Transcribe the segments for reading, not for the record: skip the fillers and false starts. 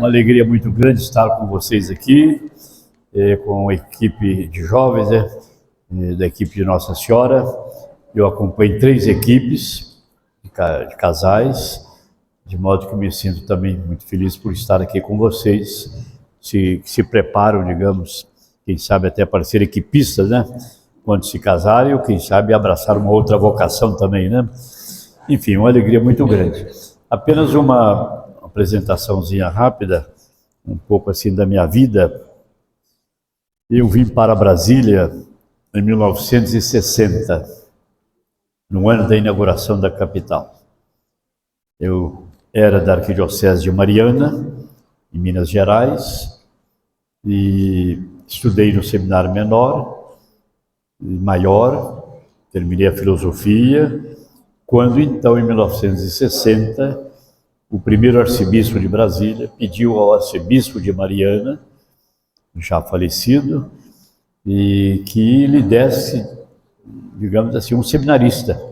Uma alegria muito grande estar com vocês aqui, com a equipe de jovens, da equipe de Nossa Senhora. Eu acompanho 3 equipes de casais, de modo que me sinto também muito feliz por estar aqui com vocês, que se preparam, digamos, quem sabe até para ser equipistas, né? Quando se casarem, ou quem sabe abraçar uma outra vocação também, né? Enfim, uma alegria muito grande. Apenas uma apresentaçãozinha rápida, um pouco assim da minha vida. Eu vim para Brasília em 1960, no ano da inauguração da capital. Eu era da Arquidiocese de Mariana, em Minas Gerais, e estudei no seminário menor e maior, terminei a filosofia, quando então, em 1960, o primeiro arcebispo de Brasília pediu ao arcebispo de Mariana, já falecido, e que lhe desse, digamos assim, um seminarista,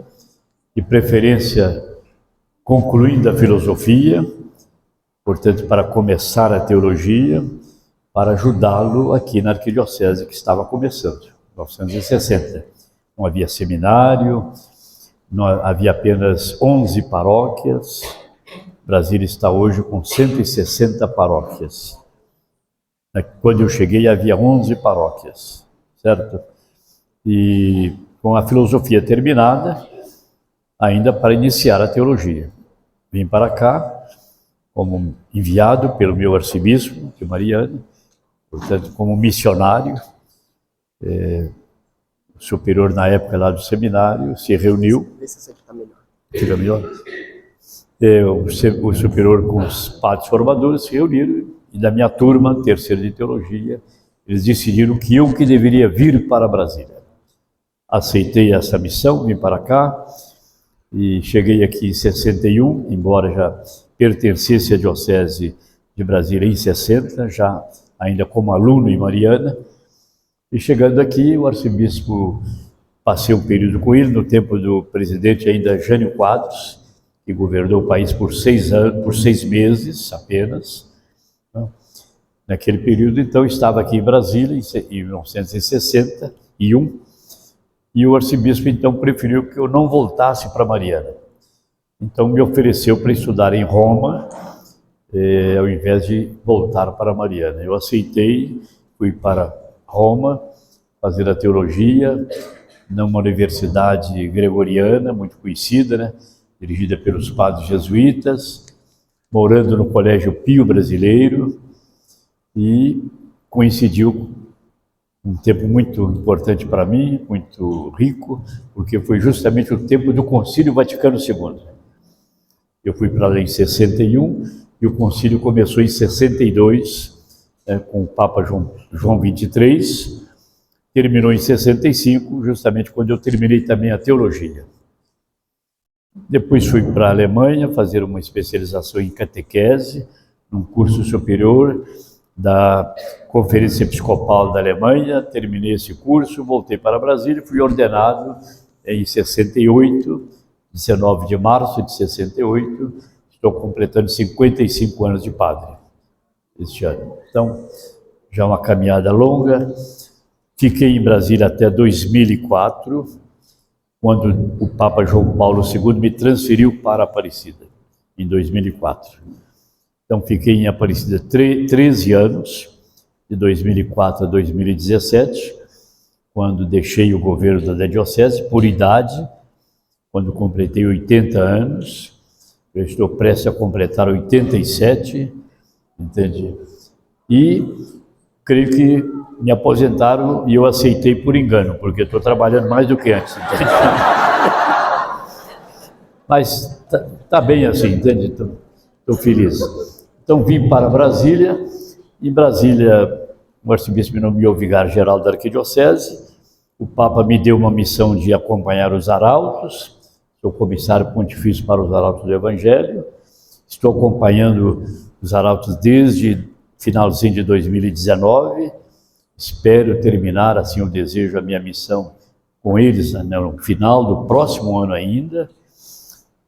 de preferência concluindo a filosofia, portanto, para começar a teologia, para ajudá-lo aqui na arquidiocese que estava começando, 1960. Não havia seminário, não havia apenas 11 paróquias. Brasília está hoje com 160 paróquias. Quando eu cheguei havia 11 paróquias, certo? E com a filosofia terminada, ainda para iniciar a teologia. Vim para cá como enviado pelo meu arcebispo de Mariana, portanto, como missionário. O superior, na época lá do seminário, se reuniu. Fica melhor? O superior com os padres formadores se reuniram, e da minha turma, terceira de teologia, eles decidiram que eu que deveria vir para Brasília. Aceitei essa missão, vim para cá, e cheguei aqui em 61, embora já pertencesse à Diocese de Brasília em 60, já ainda como aluno em Mariana. E chegando aqui, o arcebispo, passei um período com ele, no tempo do presidente ainda Jânio Quadros, que governou o país por 6 anos, por 6 meses apenas. Naquele período, então, estava aqui em Brasília, em 1961, e o arcebispo, então, preferiu que eu não voltasse para Mariana. Então, me ofereceu para estudar em Roma, ao invés de voltar para Mariana. Eu aceitei, fui para Roma, fazer a teologia, numa universidade gregoriana, muito conhecida, né? Dirigida pelos padres jesuítas, morando no Colégio Pio Brasileiro, e coincidiu um tempo muito importante para mim, muito rico, porque foi justamente o tempo do Concílio Vaticano II. Eu fui para lá em 61, e o concílio começou em 62, com o Papa João XXIII, terminou em 65, justamente quando eu terminei também a teologia. Depois fui para a Alemanha fazer uma especialização em catequese, num curso superior da Conferência Episcopal da Alemanha. Terminei esse curso, voltei para Brasília e fui ordenado em 68, 19 de março de 68, estou completando 55 anos de padre este ano. Então, já uma caminhada longa. Fiquei em Brasília até 2004, quando o Papa João Paulo II me transferiu para Aparecida, em 2004. Então, fiquei em Aparecida 13 anos, de 2004 a 2017, quando deixei o governo da diocese, por idade, quando completei 80 anos. Eu estou prestes a completar 87, entende? E creio que me aposentaram e eu aceitei por engano, porque estou trabalhando mais do que antes, entende? Mas tá bem assim, entende? Estou feliz. Então vim para Brasília. Em Brasília, o arcebispo me nomeou vigário-geral da arquidiocese. O Papa me deu uma missão de acompanhar os arautos. Sou comissário pontifício para os arautos do Evangelho. Estou acompanhando os arautos desde finalzinho de 2019. Espero terminar, assim eu desejo, a minha missão com eles no final do próximo ano ainda.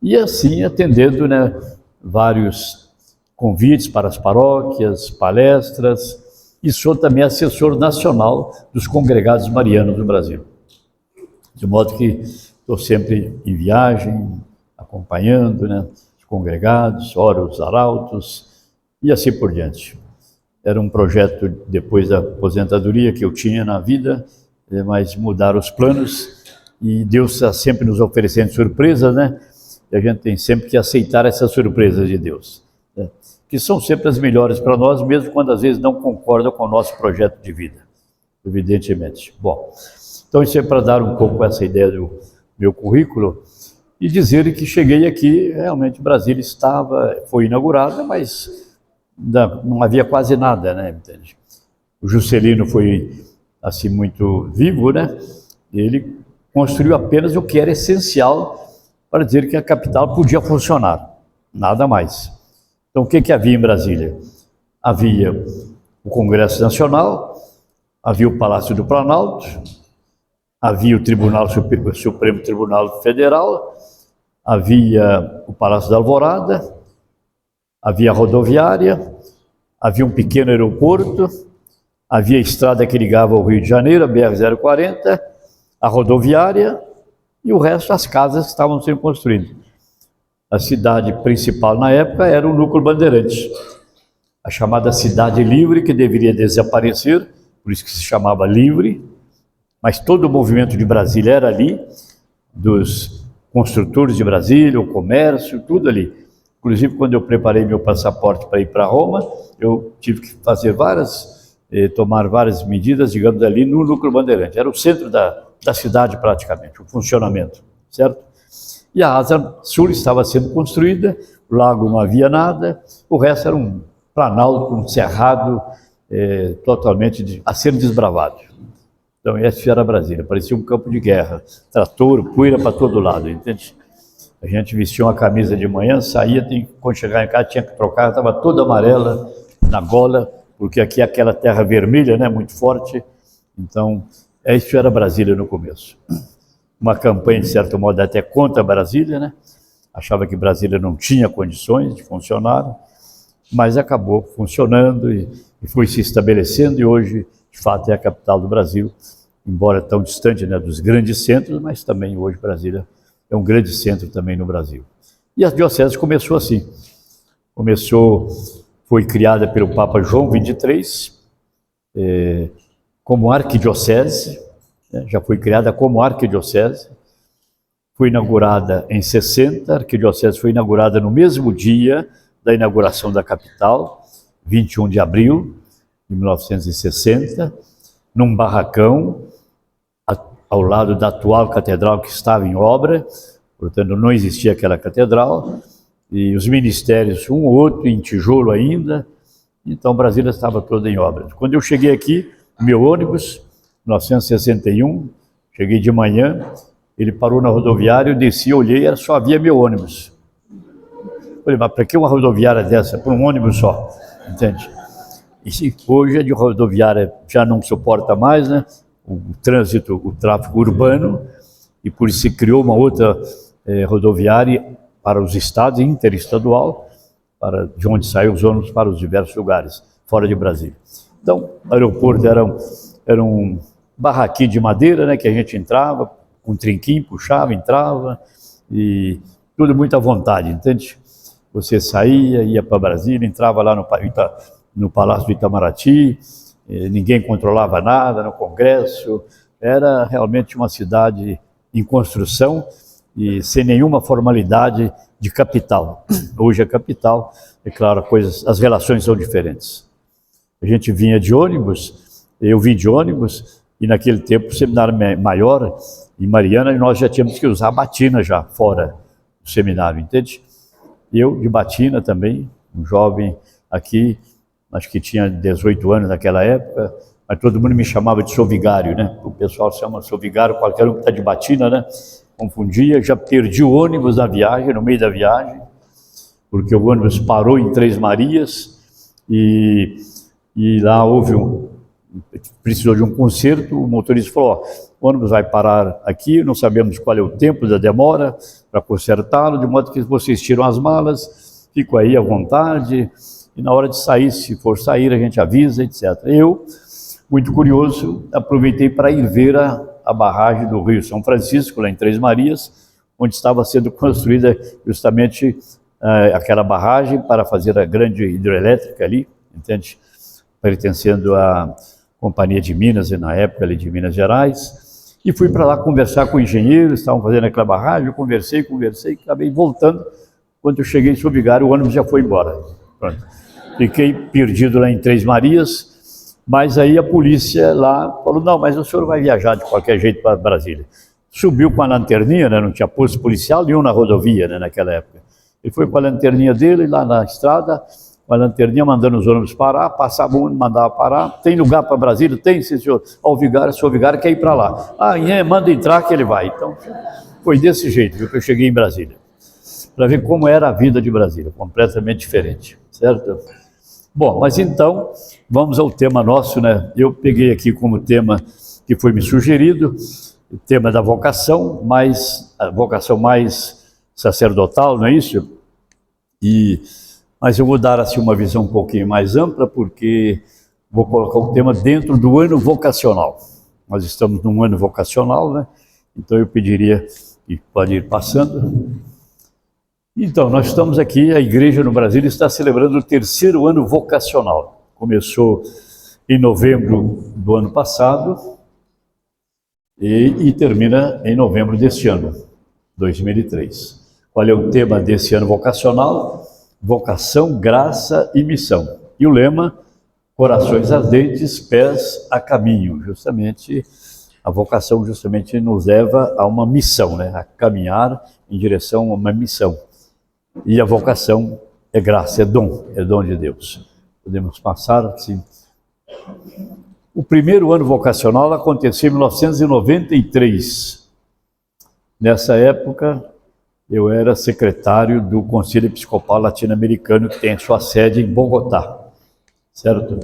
E assim atendendo, né, vários convites para as paróquias, palestras, e sou também assessor nacional dos congregados marianos no Brasil. De modo que estou sempre em viagem, acompanhando, né, os congregados, oro os arautos e assim por diante. Era um projeto depois da aposentadoria que eu tinha na vida, mas mudaram os planos e Deus está sempre nos oferecendo surpresas, né? E a gente tem sempre que aceitar essas surpresas de Deus, né? Que são sempre as melhores para nós, mesmo quando às vezes não concordam com o nosso projeto de vida, evidentemente. Bom, então isso é para dar um pouco essa ideia do meu currículo e dizer que cheguei aqui, realmente Brasília foi inaugurada, mas não havia quase nada, né? Entende? O Juscelino foi assim muito vivo, né? Ele construiu apenas o que era essencial para dizer que a capital podia funcionar, nada mais. Então o que havia em Brasília? Havia o Congresso Nacional, havia o Palácio do Planalto, havia o Supremo Tribunal Federal, havia o Palácio da Alvorada, havia a rodoviária, havia um pequeno aeroporto, havia a estrada que ligava ao Rio de Janeiro, a BR-040, a rodoviária e o resto, as casas que estavam sendo construídas. A cidade principal na época era o Núcleo Bandeirantes, a chamada Cidade Livre, que deveria desaparecer, por isso que se chamava Livre, mas todo o movimento de Brasília era ali, dos construtores de Brasília, o comércio, tudo ali. Inclusive, quando eu preparei meu passaporte para ir para Roma, eu tive que fazer tomar várias medidas, digamos, ali no Núcleo Bandeirante. Era o centro da cidade, praticamente, o funcionamento, certo? E a Asa Sul estava sendo construída, o lago não havia nada, o resto era um planalto, um cerrado, totalmente a ser desbravado. Então, essa era Brasília, parecia um campo de guerra, trator, poeira para todo lado, entende? A gente vestia uma camisa de manhã, saía, quando chegar em casa tinha que trocar, estava toda amarela na gola, porque aqui é aquela terra vermelha, né, muito forte. Então, isso era Brasília no começo. Uma campanha, de certo modo, até contra Brasília, né? Achava que Brasília não tinha condições de funcionar, mas acabou funcionando e foi se estabelecendo, e hoje, de fato, é a capital do Brasil, embora tão distante, né, dos grandes centros, mas também hoje Brasília é um grande centro também no Brasil. E a diocese começou assim. Foi criada pelo Papa João XXIII, como arquidiocese, né? Já foi criada como arquidiocese, foi inaugurada em 60, a arquidiocese foi inaugurada no mesmo dia da inauguração da capital, 21 de abril de 1960, num barracão, ao lado da atual catedral que estava em obra, portanto não existia aquela catedral, e os ministérios, um ou outro em tijolo ainda, então Brasília estava toda em obra. Quando eu cheguei aqui, meu ônibus, 1961, cheguei de manhã, ele parou na rodoviária, eu desci, olhei, só havia meu ônibus. Falei, mas para que uma rodoviária dessa? Para um ônibus só, entende? E hoje a de rodoviária já não suporta mais, né? O trânsito, o tráfego urbano, e por isso se criou uma outra rodoviária para os estados, interestadual, de onde saem os ônibus para os diversos lugares, fora de Brasília. Então, o aeroporto era um barraquinho de madeira, né, que a gente entrava, com um trinquinho, puxava, entrava, e tudo muito à vontade, entende? Você saía, ia para Brasília, entrava lá no Palácio do Itamaraty, ninguém controlava nada no Congresso, era realmente uma cidade em construção e sem nenhuma formalidade de capital. Hoje a capital, é claro, as relações são diferentes. A gente vinha de ônibus, eu vim de ônibus, e naquele tempo o seminário maior, em Mariana, nós já tínhamos que usar batina já fora do seminário, entende? Eu de batina também, um jovem aqui, acho que tinha 18 anos naquela época, mas todo mundo me chamava de sou vigário, né? O pessoal chama sou vigário, qualquer um que está de batina, né? Confundia, já perdi o ônibus na viagem, no meio da viagem, porque o ônibus parou em Três Marias e lá precisou de um conserto, o motorista falou, o ônibus vai parar aqui, não sabemos qual é o tempo da demora para consertá-lo, de modo que vocês tiram as malas, fico aí à vontade, e na hora de sair, se for sair, a gente avisa, etc. Eu, muito curioso, aproveitei para ir ver a barragem do Rio São Francisco, lá em Três Marias, onde estava sendo construída justamente aquela barragem para fazer a grande hidrelétrica ali, entende? Pertencendo à Companhia de Minas, e na época ali de Minas Gerais, e fui para lá conversar com engenheiros, estavam fazendo aquela barragem, eu conversei, acabei voltando. Quando eu cheguei em São Vigário, o ônibus já foi embora. Pronto. Fiquei perdido lá em Três Marias, mas aí a polícia lá falou, não, mas o senhor vai viajar de qualquer jeito para Brasília. Subiu com a lanterninha, né, não tinha posto policial nenhum na rodovia, né, naquela época. Ele foi com a lanterninha dele lá na estrada, com a lanterninha mandando os ônibus parar, passava um, mandava parar. Tem lugar para Brasília? Tem, sim, senhor. O senhor Vigário quer ir para lá. Ah, manda entrar que ele vai. Então, foi desse jeito que eu cheguei em Brasília. Para ver como era a vida de Brasília, completamente diferente, certo? Bom, mas então, vamos ao tema nosso, né? Eu peguei aqui como tema que foi me sugerido, o tema da vocação, mas a vocação mais sacerdotal, não é isso? Mas eu vou dar assim uma visão um pouquinho mais ampla, porque vou colocar o tema dentro do ano vocacional. Nós estamos num ano vocacional, né? Então eu pediria que pode ir passando. Então, nós estamos aqui, a igreja no Brasil está celebrando o 3º ano vocacional. Começou em novembro do ano passado e termina em novembro deste ano, 2003. Qual é o tema desse ano vocacional? Vocação, graça e missão. E o lema, corações ardentes, pés a caminho. Justamente, a vocação justamente nos leva a uma missão, né? A caminhar em direção a uma missão. E a vocação é graça, é dom de Deus. Podemos passar assim. O primeiro ano vocacional aconteceu em 1993. Nessa época, eu era secretário do Conselho Episcopal Latino-Americano, que tem sua sede em Bogotá, certo?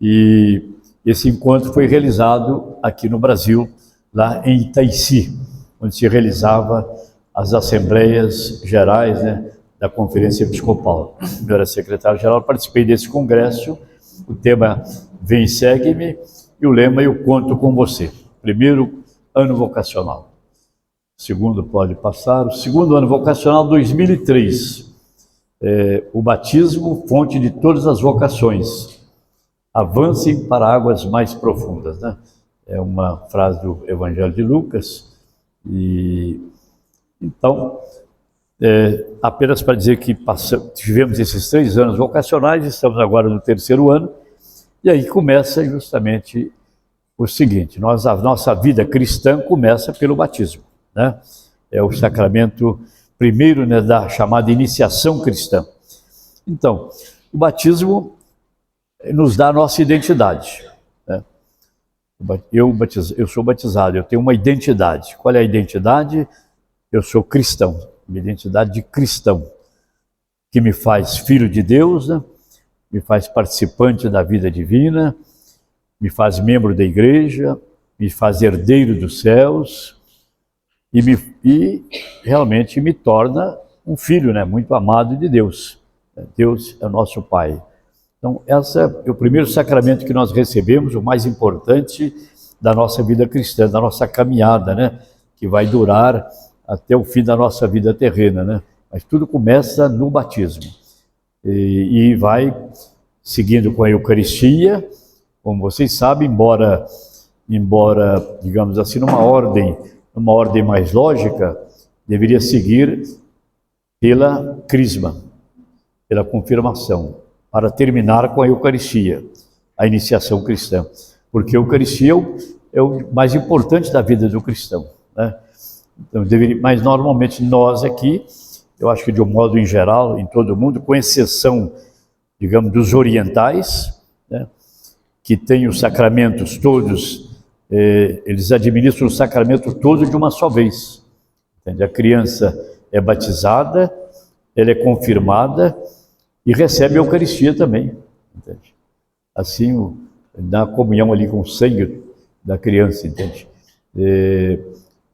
E esse encontro foi realizado aqui no Brasil, lá em Itaici, onde se realizava as assembleias gerais, né, da Conferência Episcopal. Eu era secretário-geral, participei desse congresso, o tema Vem, Segue-me, e o lema Eu Conto com Você. Primeiro ano vocacional. Segundo, pode passar. O segundo ano vocacional, 2003. O batismo, fonte de todas as vocações. Avancem para águas mais profundas, né? É uma frase do Evangelho de Lucas. E então, apenas para dizer que tivemos esses 3 anos vocacionais, estamos agora no 3º ano, e aí começa justamente o seguinte: a nossa vida cristã começa pelo batismo, né? É o sacramento primeiro, né, da chamada iniciação cristã. Então, o batismo nos dá a nossa identidade, né? Eu sou batizado, eu tenho uma identidade. Qual é a identidade? Eu sou cristão, minha identidade de cristão, que me faz filho de Deus, né? Me faz participante da vida divina, me faz membro da igreja, me faz herdeiro dos céus e realmente me torna um filho, né, muito amado de Deus. Deus é o nosso Pai. Então, esse é o primeiro sacramento que nós recebemos, o mais importante da nossa vida cristã, da nossa caminhada, né, que vai durar até o fim da nossa vida terrena, né? Mas tudo começa no batismo e vai seguindo com a Eucaristia, como vocês sabem, embora digamos assim, numa ordem mais lógica, deveria seguir pela crisma, pela confirmação, para terminar com a Eucaristia, a iniciação cristã, porque a Eucaristia é o mais importante da vida do cristão, né? Então, mas normalmente nós aqui, eu acho que de um modo em geral, em todo o mundo, com exceção, digamos, dos orientais, né, que têm os sacramentos todos, eles administram o sacramento todo de uma só vez. Entende? A criança é batizada, ela é confirmada e recebe a Eucaristia também. Entende? Assim, na comunhão ali com o sangue da criança, entende?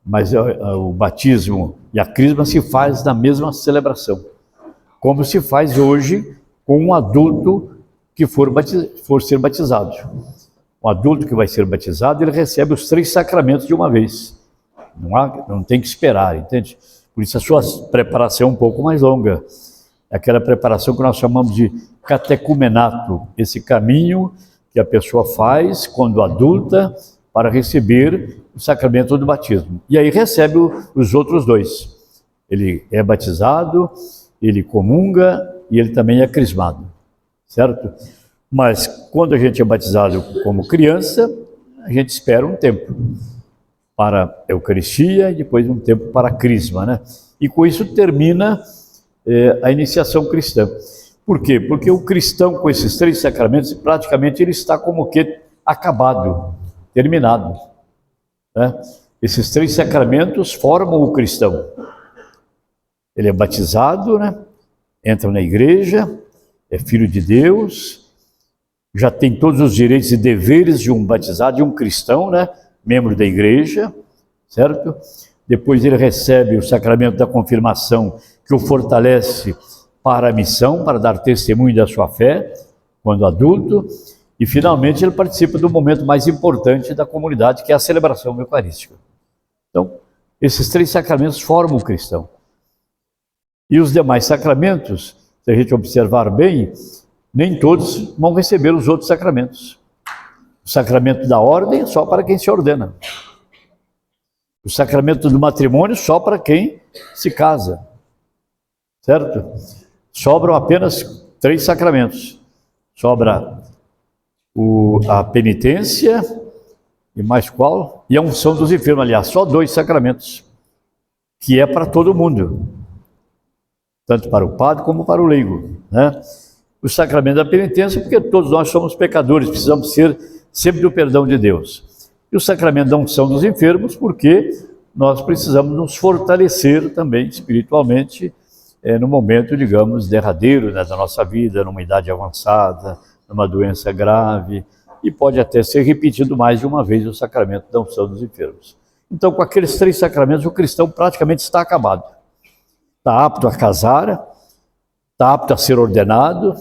Mas o batismo e a crisma se faz na mesma celebração. como se faz hoje com um adulto que for ser batizado. Um adulto que vai ser batizado, ele recebe os 3 sacramentos de uma vez. Não tem que esperar, entende? Por isso a sua preparação é um pouco mais longa. É aquela preparação que nós chamamos de catecumenato, esse caminho que a pessoa faz quando adulta para receber o sacramento do batismo. E aí recebe os outros 2. Ele é batizado, ele comunga e ele também é crismado, certo? Mas quando a gente é batizado como criança, a gente espera um tempo para a Eucaristia e depois um tempo para a crisma, né? E com isso termina a iniciação cristã. Por quê? Porque o cristão com esses 3 sacramentos, praticamente ele está como que acabado, terminado, né? Esses 3 sacramentos formam o cristão. Ele é batizado, né? Entra na igreja, é filho de Deus, já tem todos os direitos e deveres de um batizado, de um cristão, né? Membro da igreja, certo? Depois ele recebe o sacramento da confirmação, que o fortalece para a missão, para dar testemunho da sua fé, quando adulto, e finalmente ele participa do momento mais importante da comunidade, que é a celebração eucarística. Então, esses 3 sacramentos formam o cristão. E os demais sacramentos, se a gente observar bem, nem todos vão receber os outros sacramentos. O sacramento da ordem é só para quem se ordena. O sacramento do matrimônio só para quem se casa. Certo? Sobram apenas 3 sacramentos. Sobra a penitência, e mais qual? E a unção dos enfermos, aliás, só 2 sacramentos, que é para todo mundo, tanto para o padre como para o leigo, né? O sacramento da penitência, porque todos nós somos pecadores, precisamos ser sempre do perdão de Deus. E o sacramento da unção dos enfermos, porque nós precisamos nos fortalecer também espiritualmente no momento, digamos, derradeiro, né, da nossa vida, numa idade avançada, numa doença grave, e pode até ser repetido mais de uma vez o sacramento da unção dos enfermos. Então, com aqueles 3 sacramentos, o cristão praticamente está acabado. Está apto a casar, está apto a ser ordenado,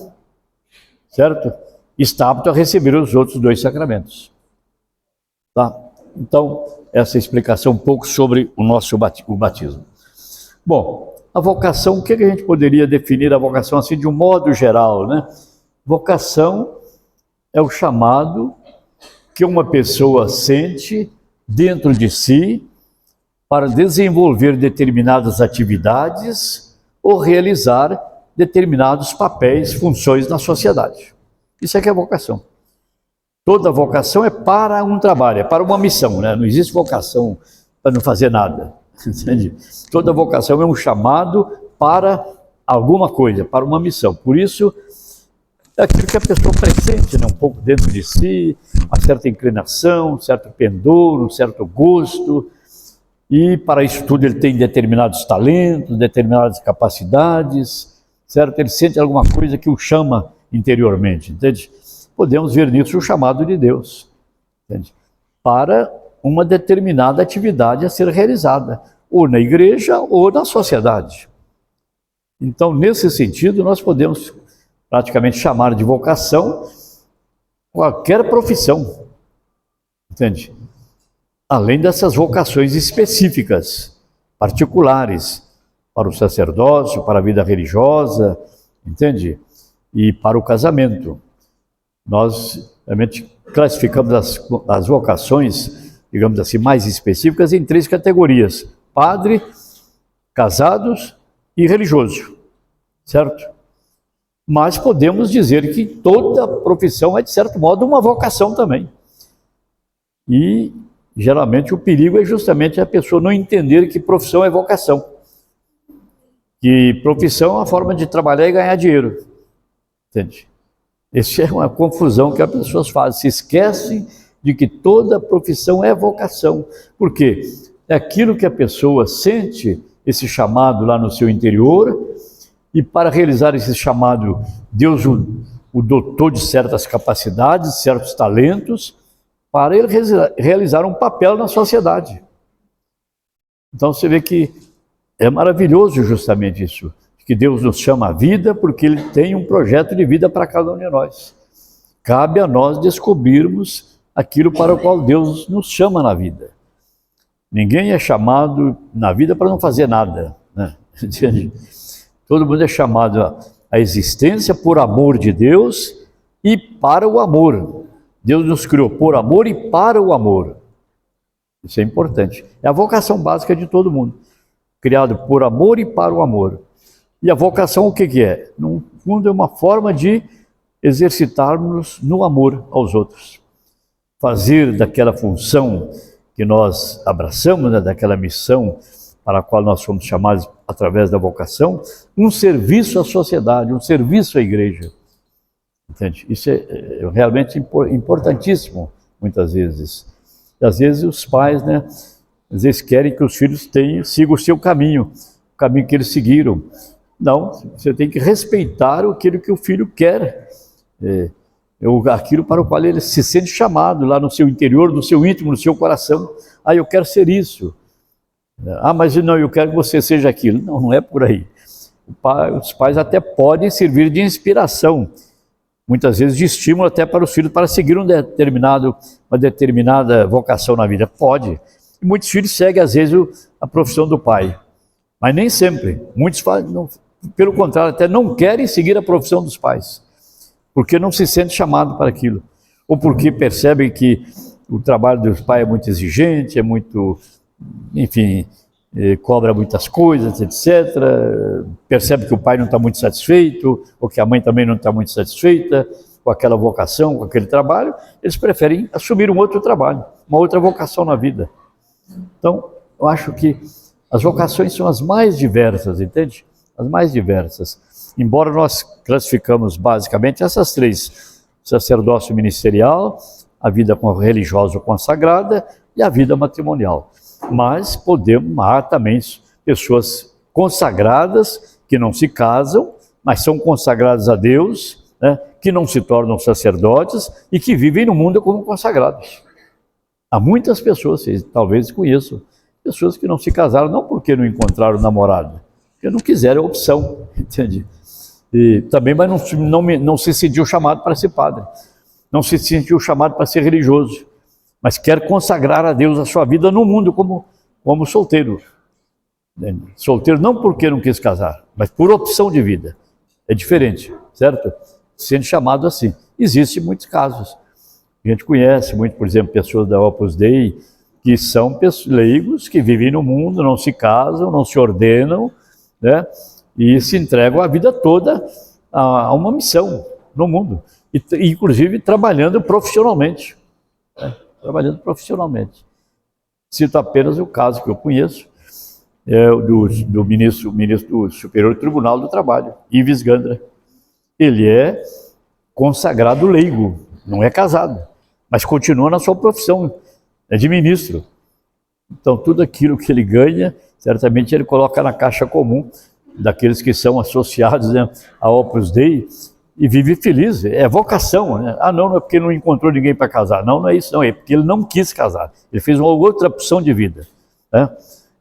certo? Está apto a receber os outros 2 sacramentos. Tá? Então, essa explicação um pouco sobre o batismo. Bom, a vocação, o que a gente poderia definir a vocação assim de um modo geral, né? Vocação é o chamado que uma pessoa sente dentro de si para desenvolver determinadas atividades ou realizar determinados papéis, funções na sociedade. Isso é que é vocação. Toda vocação é para um trabalho, é para uma missão, né? Não existe vocação para não fazer nada, entende? Toda vocação é um chamado para alguma coisa, para uma missão. Por isso, é aquilo que a pessoa pressente, né? Um pouco dentro de si, uma certa inclinação, um certo pendor, um certo gosto, e para isso tudo ele tem determinados talentos, determinadas capacidades, certo? Ele sente alguma coisa que o chama interiormente, entende? Podemos ver nisso o chamado de Deus, entende? Para uma determinada atividade a ser realizada, ou na igreja ou na sociedade. Então, nesse sentido, nós podemos praticamente chamar de vocação qualquer profissão, entende? Além dessas vocações específicas, particulares, para o sacerdócio, para a vida religiosa, entende? E para o casamento. Nós realmente classificamos as vocações, digamos assim, mais específicas em 3 categorias: padre, casados e religioso, certo? Mas podemos dizer que toda profissão é, de certo modo, uma vocação também. E, geralmente, o perigo é justamente a pessoa não entender que profissão é vocação. Que profissão é uma forma de trabalhar e ganhar dinheiro, entende? Essa é uma confusão que as pessoas fazem, se esquecem de que toda profissão é vocação. Por quê? É aquilo que a pessoa sente, esse chamado lá no seu interior, e para realizar esse chamado, Deus o dotou de certas capacidades, certos talentos, para ele realizar um papel na sociedade. Então você vê que é maravilhoso justamente isso, que Deus nos chama à vida porque Ele tem um projeto de vida para cada um de nós. Cabe a nós descobrirmos aquilo para o qual Deus nos chama na vida. Ninguém é chamado na vida para não fazer nada, né? Todo mundo é chamado à existência por amor de Deus e para o amor. Deus nos criou por amor e para o amor. Isso é importante. É a vocação básica de todo mundo. Criado por amor e para o amor. E a vocação o que é? No fundo é uma forma de exercitarmos no amor aos outros. Fazer daquela função que nós abraçamos, né, daquela missão para a qual nós fomos chamados através da vocação, um serviço à sociedade, um serviço à igreja. Entende? Isso é realmente importantíssimo, muitas vezes. E às vezes os pais, né, às vezes querem que os filhos sigam o seu caminho, o caminho que eles seguiram. Não, você tem que respeitar aquilo que o filho quer, aquilo para o qual ele se sente chamado lá no seu interior, no seu íntimo, no seu coração. Ah, eu quero ser isso. Ah, mas não, eu quero que você seja aquilo. Não, não é por aí. Os pais até podem servir de inspiração, muitas vezes de estímulo até para os filhos para seguir uma determinada vocação na vida. Pode. E muitos filhos seguem, às vezes, a profissão do pai. Mas nem sempre. Muitos pelo contrário, até não querem seguir a profissão dos pais, porque não se sente chamado para aquilo. Ou porque percebem que o trabalho dos pais é muito exigente, é muito, enfim, cobra muitas coisas, etc. Percebe que o pai não está muito satisfeito, ou que a mãe também não está muito satisfeita com aquela vocação, com aquele trabalho. Eles preferem assumir um outro trabalho, uma outra vocação na vida. Então, eu acho que as vocações são as mais diversas, entende? As mais diversas. Embora nós classificamos basicamente essas três: sacerdócio ministerial, a vida religiosa ou consagrada e a vida matrimonial. Mas há também pessoas consagradas que não se casam, mas são consagradas a Deus, né, que não se tornam sacerdotes e que vivem no mundo como consagrados. Há muitas pessoas, vocês talvez conheçam, pessoas que não se casaram não porque não encontraram namorado, porque não quiseram a opção, entende? E também, mas não se sentiu chamado para ser padre, não se sentiu chamado para ser religioso, mas quer consagrar a Deus a sua vida no mundo como solteiro. Solteiro não porque não quis casar, mas por opção de vida. É diferente, certo? Sendo chamado assim. Existem muitos casos. A gente conhece muito, por exemplo, pessoas da Opus Dei, que são leigos, que vivem no mundo, não se casam, não se ordenam, né? E se entregam a vida toda a uma missão no mundo, e, inclusive trabalhando profissionalmente. Né? Trabalhando profissionalmente. Cito apenas o caso que eu conheço, do ministro do Superior Tribunal do Trabalho, Ives Gandra. Ele é consagrado leigo, não é casado, mas continua na sua profissão, é de ministro. Então, tudo aquilo que ele ganha, certamente ele coloca na caixa comum daqueles que são associados, né, à Opus Dei, e vive feliz. É vocação, né? Ah, não é porque não encontrou ninguém para casar. Não, não é isso, não. É porque ele não quis casar. Ele fez uma outra opção de vida, né?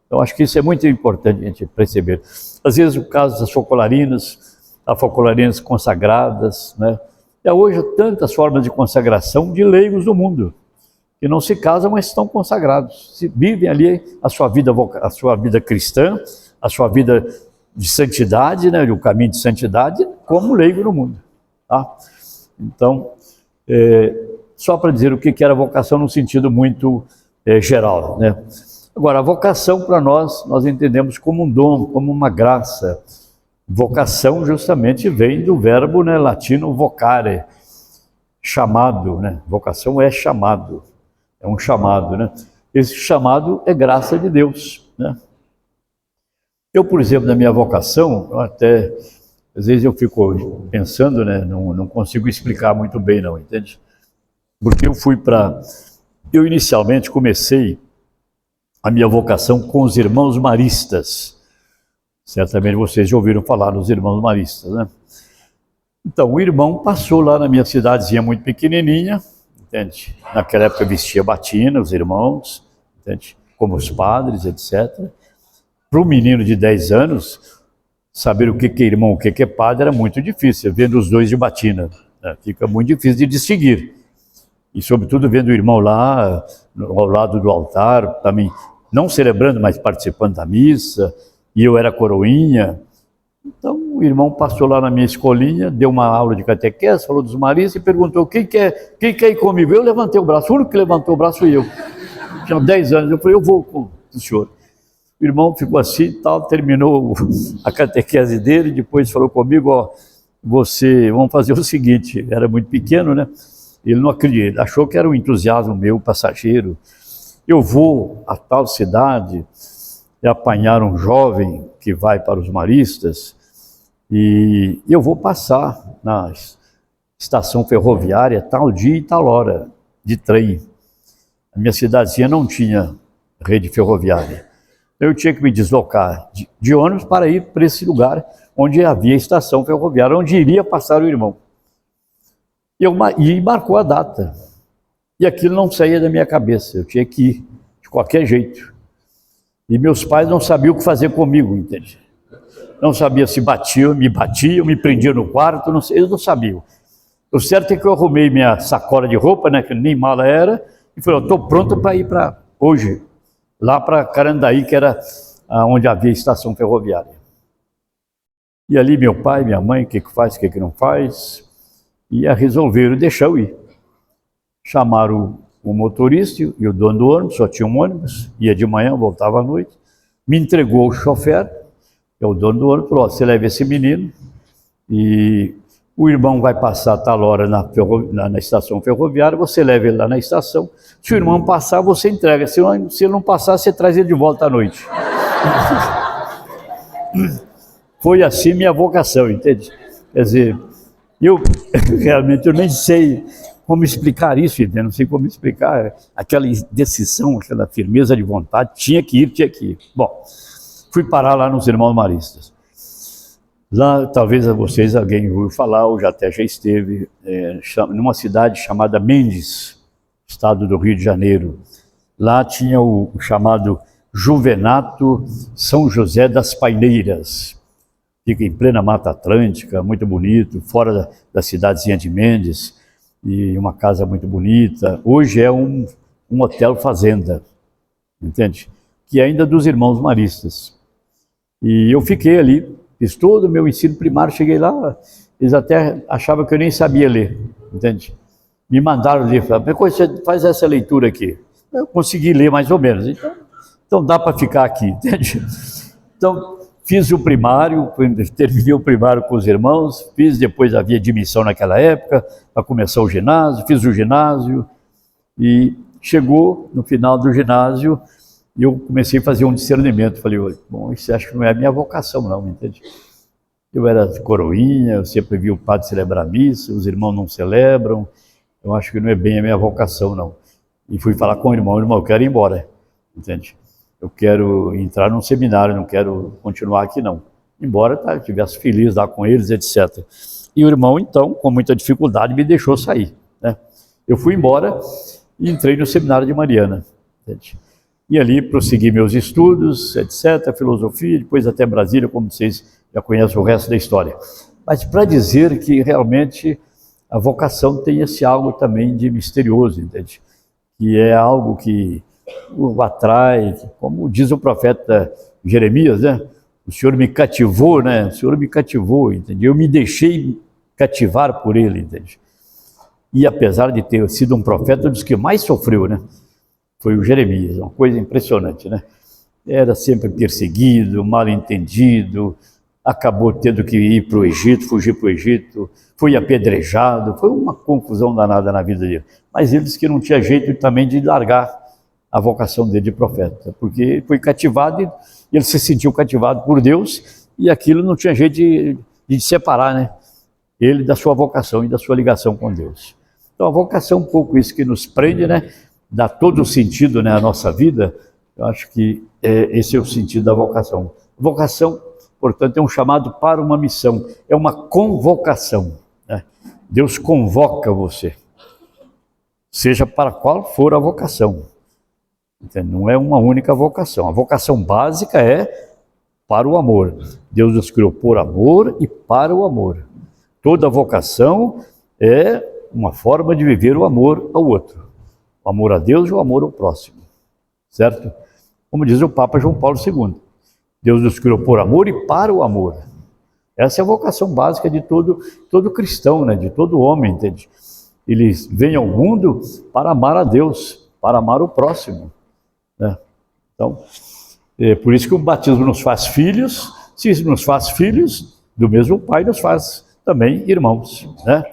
Então, acho que isso é muito importante a gente perceber. Às vezes, o caso das focolarinas consagradas, né? E hoje, tantas formas de consagração de leigos do mundo, que não se casam, mas estão consagrados. Vivem ali a sua vida cristã, a sua vida de santidade, né? O caminho de santidade, como leigo no mundo. Tá? Então, só para dizer o que era vocação num sentido muito geral, né? Agora, a vocação para nós entendemos como um dom, como uma graça. Vocação justamente vem do verbo, né, latino vocare, chamado, né? Vocação é chamado, é um chamado, né? Esse chamado é graça de Deus, né? Eu, por exemplo, na minha vocação, às vezes eu fico pensando, né, não consigo explicar muito bem não, entende? Porque eu inicialmente comecei a minha vocação com os irmãos maristas. Certamente vocês já ouviram falar dos irmãos maristas, né? Então, o irmão passou lá na minha cidadezinha muito pequenininha, entende? Naquela época vestia batina, os irmãos, entende? Como os padres, etc. Para um menino de 10 anos, saber o que é irmão, o que é padre, era muito difícil, vendo os dois de batina, né? Fica muito difícil de distinguir. E sobretudo vendo o irmão lá, ao lado do altar, também não celebrando, mas participando da missa, e eu era coroinha. Então o irmão passou lá na minha escolinha, deu uma aula de catequese, falou dos maristas e perguntou: quem quer ir comigo? Eu levantei o braço, o único que levantou o braço fui eu. Tinha 10 anos, eu falei: eu vou com o senhor. O irmão ficou assim e tal, terminou a catequese dele, depois falou comigo: ó, vamos fazer o seguinte, era muito pequeno, né? Ele não acreditou, ele achou que era um entusiasmo meu, passageiro. Eu vou a tal cidade apanhar um jovem que vai para os maristas e eu vou passar na estação ferroviária tal dia e tal hora de trem. A minha cidadezinha não tinha rede ferroviária. Eu tinha que me deslocar de ônibus para ir para esse lugar onde havia estação ferroviária, onde iria passar o irmão. E marcou a data. E aquilo não saía da minha cabeça, eu tinha que ir de qualquer jeito. E meus pais não sabiam o que fazer comigo, entende? Não sabiam se batiam, me prendiam no quarto, não sei, eles não sabiam. O certo é que eu arrumei minha sacola de roupa, né, que nem mala era, e falei: eu estou pronto para ir para hoje, lá para Carandaí, que era onde havia estação ferroviária. E ali meu pai, minha mãe, o que faz, o que não faz, e resolveram deixar eu ir. Chamaram o motorista e o dono do ônibus, só tinha um ônibus, ia de manhã, voltava à noite, me entregou o chofer, que é o dono do ônibus, falou: você leva esse menino e o irmão vai passar tal hora na estação ferroviária, você leva ele lá na estação, se o irmão passar, você entrega, se ele não passar, você traz ele de volta à noite. Foi assim minha vocação, entende? Quer dizer, eu realmente nem sei como explicar isso, entende? Não sei como explicar aquela decisão, aquela firmeza de vontade, tinha que ir. Bom, fui parar lá nos Irmãos Maristas. Lá, talvez alguém ouviu falar, ou até já esteve, numa cidade chamada Mendes, estado do Rio de Janeiro. Lá tinha o chamado Juvenato São José das Paineiras. Fica em plena Mata Atlântica, muito bonito, fora da cidadezinha de Mendes, e uma casa muito bonita. Hoje é um hotel fazenda, entende? Que é ainda dos Irmãos Maristas. E eu fiquei ali, fiz todo o meu ensino primário, cheguei lá, eles até achavam que eu nem sabia ler, entende? Me mandaram ler, falaram: você faz essa leitura aqui. Eu consegui ler mais ou menos, então dá para ficar aqui, entende? Então, fiz o primário, terminei o primário com os irmãos, depois havia admissão naquela época, para começar o ginásio, fiz o ginásio, e chegou no final do ginásio, e eu comecei a fazer um discernimento. Falei: bom, isso acho que não é a minha vocação não, entende? Eu era coroinha, eu sempre vi o padre celebrar a missa, os irmãos não celebram, eu acho que não é bem a minha vocação não. E fui falar com o irmão: eu quero ir embora, entende? Eu quero entrar num seminário, não quero continuar aqui não. Embora eu estivesse feliz lá com eles, etc. E o irmão, então, com muita dificuldade, me deixou sair, né? Eu fui embora e entrei no seminário de Mariana, entende? E ali prossegui meus estudos, etc., filosofia, depois até Brasília, como vocês já conhecem o resto da história. Mas para dizer que realmente a vocação tem esse algo também de misterioso, entende? Que é algo que o atrai, como diz o profeta Jeremias, né? O Senhor me cativou, né? O Senhor me cativou, entende? Eu me deixei cativar por Ele, entende? E apesar de ter sido um profeta, dos que mais sofreu, né? Foi o Jeremias, uma coisa impressionante, né? Era sempre perseguido, mal entendido, acabou tendo que ir para o Egito, fugir para o Egito, foi apedrejado, foi uma confusão danada na vida dele. Mas ele disse que não tinha jeito também de largar a vocação dele de profeta, porque foi cativado e ele se sentiu cativado por Deus e aquilo não tinha jeito de separar, né? Ele da sua vocação e da sua ligação com Deus. Então a vocação é um pouco isso que nos prende, né? Dá todo o sentido, né, à nossa vida. Eu acho que esse é o sentido da vocação. Vocação, portanto, é um chamado para uma missão, é uma convocação, né? Deus convoca você, seja para qual for a vocação. Não é uma única vocação. A vocação básica é para o amor. Deus nos criou por amor e para o amor. Toda vocação é uma forma de viver o amor ao outro. O amor a Deus e o amor ao próximo. Certo? Como diz o Papa João Paulo II. Deus nos criou por amor e para o amor. Essa é a vocação básica de todo cristão, né? De todo homem, entende? Ele vem ao mundo para amar a Deus, para amar o próximo, né? Então, é por isso que o batismo nos faz filhos. Se nos faz filhos, do mesmo Pai nos faz também irmãos, né?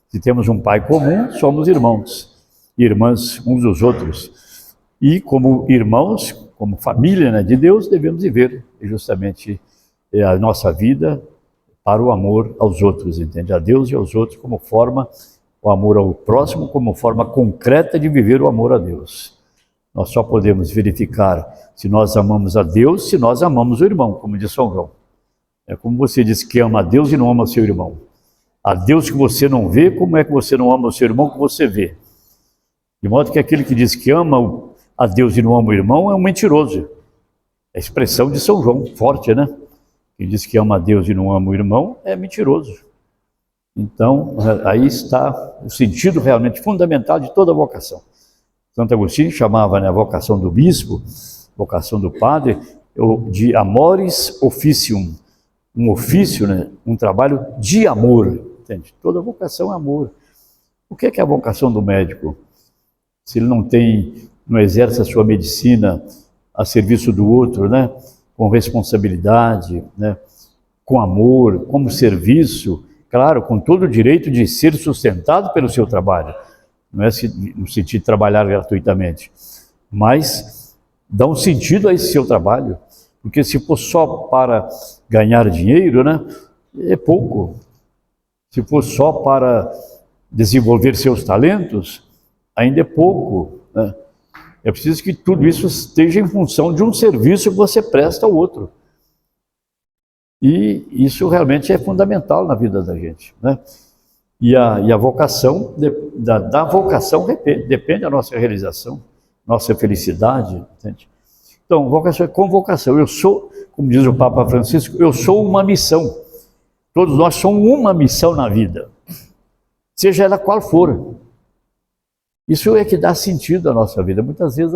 Se temos um Pai comum, somos irmãos e irmãs uns dos outros. E como irmãos, como família, né, de Deus, devemos viver justamente a nossa vida para o amor aos outros, entende? A Deus e aos outros como forma, o amor ao próximo como forma concreta de viver o amor a Deus. Nós só podemos verificar se nós amamos a Deus, se nós amamos o irmão, como diz São João. É como você diz que ama a Deus e não ama o seu irmão. A Deus que você não vê, como é que você não ama o seu irmão que você vê? De modo que aquele que diz que ama a Deus e não ama o irmão é um mentiroso. É a expressão de São João, forte, né? Quem diz que ama a Deus e não ama o irmão é mentiroso. Então, aí está o sentido realmente fundamental de toda vocação. Santo Agostinho chamava, né, a vocação do bispo, vocação do padre, de amoris officium. Um ofício, né, um trabalho de amor. Entende? Toda vocação é amor. O que é a vocação do médico? Se ele não exerce a sua medicina a serviço do outro, né, com responsabilidade, né, com amor, como serviço, claro, com todo o direito de ser sustentado pelo seu trabalho, não é no sentido de trabalhar gratuitamente, mas dá um sentido a esse seu trabalho, porque se for só para ganhar dinheiro, né, é pouco. Se for só para desenvolver seus talentos, ainda é pouco, né? É preciso que tudo isso esteja em função de um serviço que você presta ao outro. E isso realmente é fundamental na vida da gente, né? E a vocação, da vocação depende a nossa realização, nossa felicidade, entende? Então, vocação é convocação. Eu sou, como diz o Papa Francisco, eu sou uma missão. Todos nós somos uma missão na vida, seja ela qual for. Isso é que dá sentido à nossa vida. Muitas vezes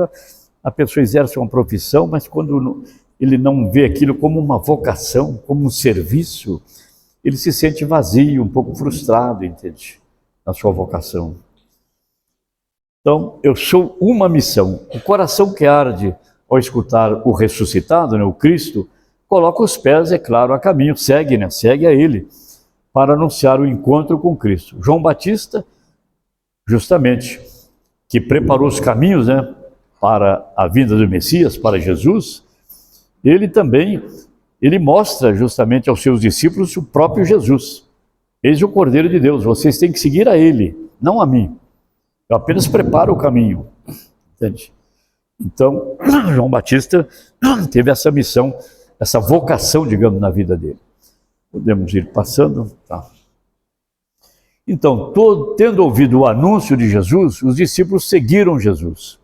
a pessoa exerce uma profissão, mas quando ele não vê aquilo como uma vocação, como um serviço, ele se sente vazio, um pouco frustrado, entende? Na sua vocação. Então, eu sou uma missão. O coração que arde ao escutar o ressuscitado, né, o Cristo, coloca os pés, é claro, a caminho, segue, né? Segue a ele, para anunciar o encontro com Cristo. João Batista, justamente, que preparou os caminhos, né, para a vinda do Messias, para Jesus, ele também, ele mostra justamente aos seus discípulos o próprio Jesus. Eis o Cordeiro de Deus, vocês têm que seguir a ele, não a mim. Eu apenas preparo o caminho, entende? Então, João Batista teve essa missão, essa vocação, digamos, na vida dele. Podemos ir passando, tá? Então, tendo ouvido o anúncio de Jesus, os discípulos seguiram Jesus.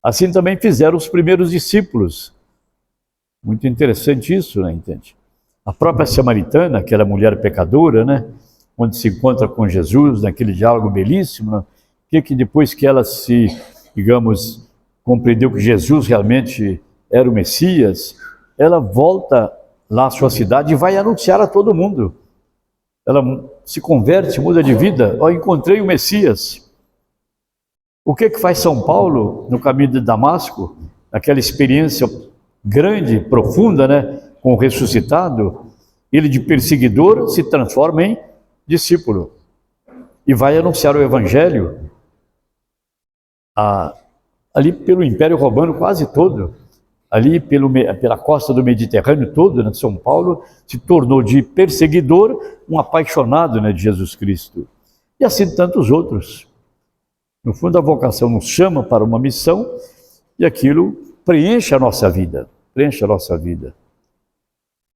Assim também fizeram os primeiros discípulos. Muito interessante isso, né, entende? A própria samaritana, aquela mulher pecadora, né, onde se encontra com Jesus, naquele diálogo belíssimo, né, que depois que ela se, digamos, compreendeu que Jesus realmente era o Messias, ela volta lá à sua cidade e vai anunciar a todo mundo. Ela se converte, muda de vida. Ó, encontrei o Messias. O que faz São Paulo no caminho de Damasco? Aquela experiência grande, profunda, né, com o ressuscitado. Ele de perseguidor se transforma em discípulo e vai anunciar o Evangelho ali pelo Império Romano quase todo. Ali pela costa do Mediterrâneo todo, né, São Paulo se tornou de perseguidor um apaixonado, né, de Jesus Cristo. E assim tantos outros. No fundo, a vocação nos chama para uma missão e aquilo preenche a nossa vida. Preenche a nossa vida.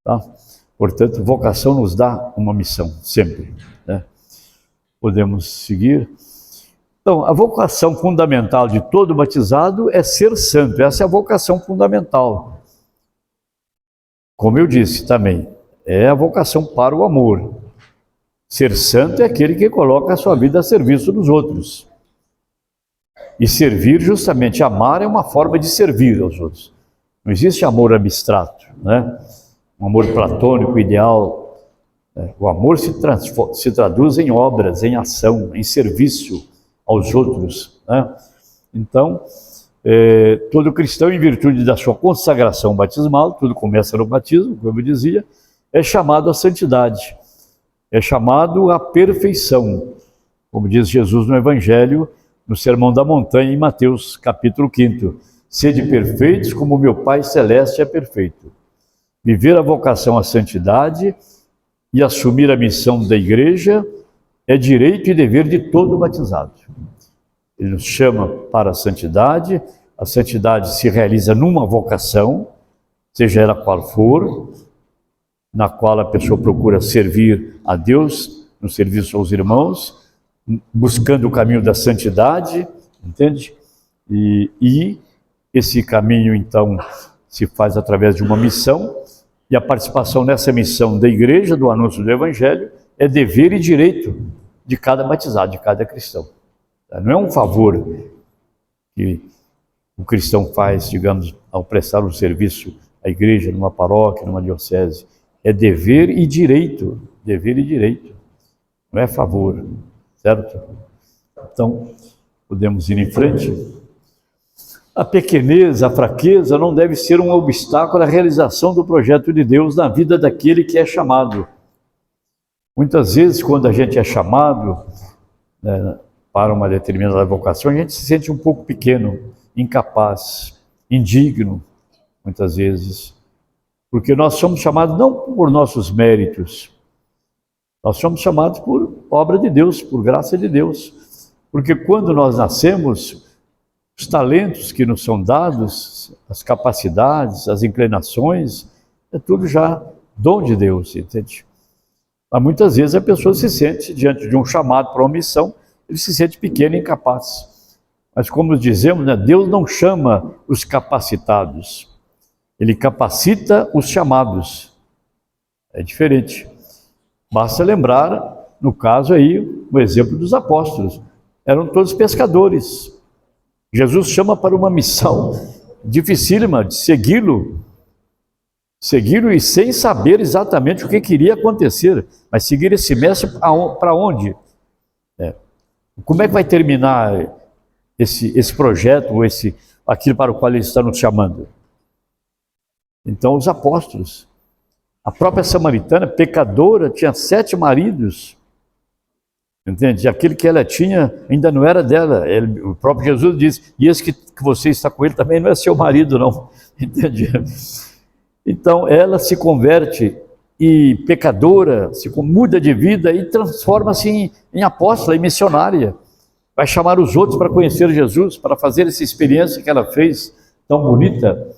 Tá? Portanto, vocação nos dá uma missão, sempre, né? Podemos seguir. Então, a vocação fundamental de todo batizado é ser santo. Essa é a vocação fundamental. como eu disse também, é a vocação para o amor. Ser santo é aquele que coloca a sua vida a serviço dos outros. E servir, justamente, amar é uma forma de servir aos outros. Não existe amor abstrato, né? Um amor platônico, ideal. O amor se traduz em obras, em ação, em serviço aos outros, né? Então, todo cristão, em virtude da sua consagração batismal, tudo começa no batismo, como eu dizia, é chamado à santidade, é chamado à perfeição, como diz Jesus no Evangelho, no Sermão da Montanha, em Mateus, capítulo 5. Sede perfeitos como meu Pai Celeste é perfeito. Viver a vocação à santidade e assumir a missão da igreja é direito e dever de todo batizado. Ele nos chama para a santidade se realiza numa vocação, seja ela qual for, na qual a pessoa procura servir a Deus, no serviço aos irmãos, buscando o caminho da santidade, entende? E esse caminho, então, se faz através de uma missão, e a participação nessa missão da igreja, do anúncio do Evangelho, é dever e direito de cada batizado, de cada cristão. Não é um favor que o cristão faz, digamos, ao prestar um serviço à igreja, numa paróquia, numa diocese. É dever e direito, não é favor, certo? Então, podemos ir em frente. A pequenez, a fraqueza não deve ser um obstáculo à realização do projeto de Deus na vida daquele que é chamado. Muitas vezes, quando a gente é chamado, né, para uma determinada vocação, a gente se sente um pouco pequeno, incapaz, indigno, muitas vezes, porque nós somos chamados não por nossos méritos, nós somos chamados por obra de Deus, por graça de Deus, porque quando nós nascemos, os talentos que nos são dados, as capacidades, as inclinações, é tudo já dom de Deus, entende? Mas muitas vezes a pessoa se sente diante de um chamado para uma missão, ele se sente pequeno e incapaz. Mas como dizemos, né, Deus não chama os capacitados, Ele capacita os chamados. É diferente. Basta lembrar, no caso aí, o exemplo dos apóstolos. Eram todos pescadores. Jesus chama para uma missão dificílima de segui-lo e sem saber exatamente o que queria acontecer, mas seguir esse mestre para onde? Como é que vai terminar esse projeto, ou aquilo para o qual ele está nos chamando? Então, os apóstolos, a própria samaritana, pecadora, tinha 7 maridos, entende? Aquele que ela tinha ainda não era dela. O próprio Jesus diz, e esse que você está com ele também não é seu marido, não, entende? Então, ela se converte e pecadora, se muda de vida e transforma-se em apóstola e missionária. Vai chamar os outros para conhecer Jesus, para fazer essa experiência que ela fez, tão bonita.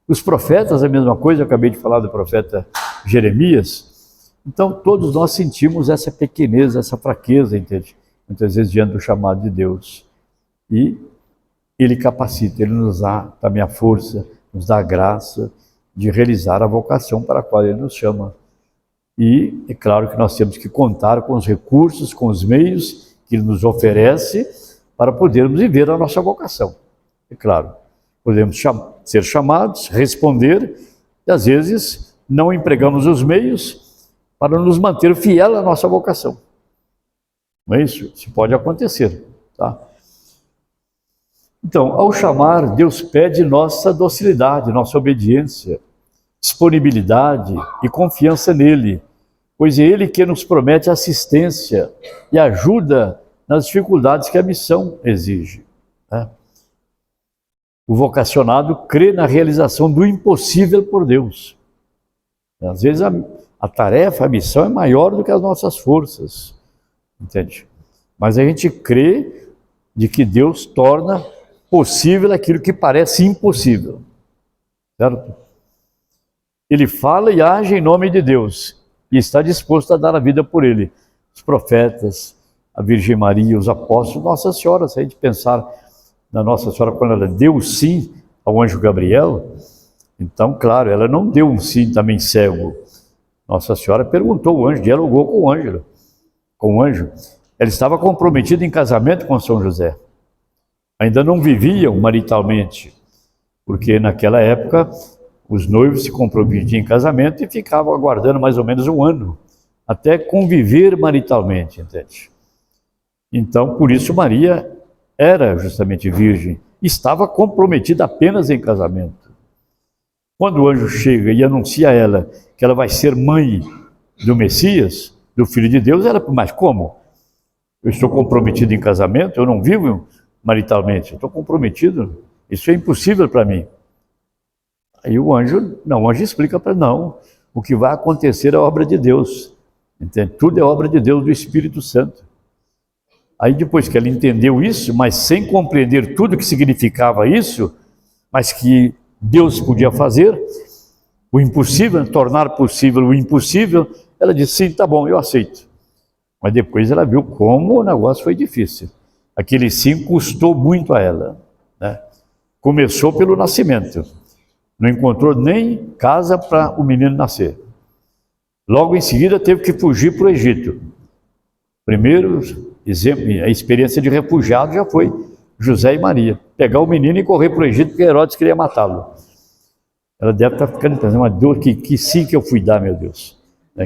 Os profetas, a mesma coisa, eu acabei de falar do profeta Jeremias. Então, todos nós sentimos essa pequenez, essa fraqueza, entende? Muitas vezes diante do chamado de Deus. E Ele capacita, Ele nos dá também a força, nos dá a graça de realizar a vocação para a qual Ele nos chama. E é claro que nós temos que contar com os recursos, com os meios que Ele nos oferece para podermos viver a nossa vocação. É claro, podemos ser chamados, responder, e às vezes não empregamos os meios para nos manter fiel à nossa vocação. Não é isso? Isso pode acontecer, tá? Então, ao chamar, Deus pede nossa docilidade, nossa obediência, disponibilidade e confiança nele, pois é Ele que nos promete assistência e ajuda nas dificuldades que a missão exige, né? O vocacionado crê na realização do impossível por Deus. Às vezes a tarefa, a missão é maior do que as nossas forças, entende? Mas a gente crê de que Deus torna possível aquilo que parece impossível, certo? Ele fala e age em nome de Deus e está disposto a dar a vida por Ele. Os profetas, a Virgem Maria, os apóstolos, Nossa Senhora, se a gente pensar na Nossa Senhora quando ela deu sim ao anjo Gabriel, Então, claro, ela não deu um sim também cego. Nossa Senhora perguntou ao anjo, dialogou com o anjo. Ela estava comprometida em casamento com São José. Ainda não viviam maritalmente, porque naquela época os noivos se comprometiam em casamento e ficavam aguardando mais ou menos um ano, até conviver maritalmente, entende? Então, por isso Maria era justamente virgem, estava comprometida apenas em casamento. Quando o anjo chega e anuncia a ela que ela vai ser mãe do Messias, do Filho de Deus, ela, mas como? Eu estou comprometido em casamento, eu não vivo maritalmente, eu estou comprometido, isso é impossível para mim. Aí o anjo explica para não, o que vai acontecer é obra de Deus, entende? Tudo é obra de Deus, do Espírito Santo. Aí depois que ela entendeu isso, mas sem compreender tudo que significava isso, mas que Deus podia fazer, o impossível, tornar possível o impossível, ela disse, sim, tá bom, eu aceito. Mas depois ela viu como o negócio foi difícil. Aquele sim custou muito a ela, né? Começou pelo nascimento. Não encontrou nem casa para o menino nascer. Logo em seguida teve que fugir para o Egito. Primeiro exemplo, a experiência de refugiado já foi José e Maria. Pegar o menino e correr para o Egito porque Herodes queria matá-lo. Ela deve estar ficando pensando, uma dor que sim que eu fui dar, meu Deus.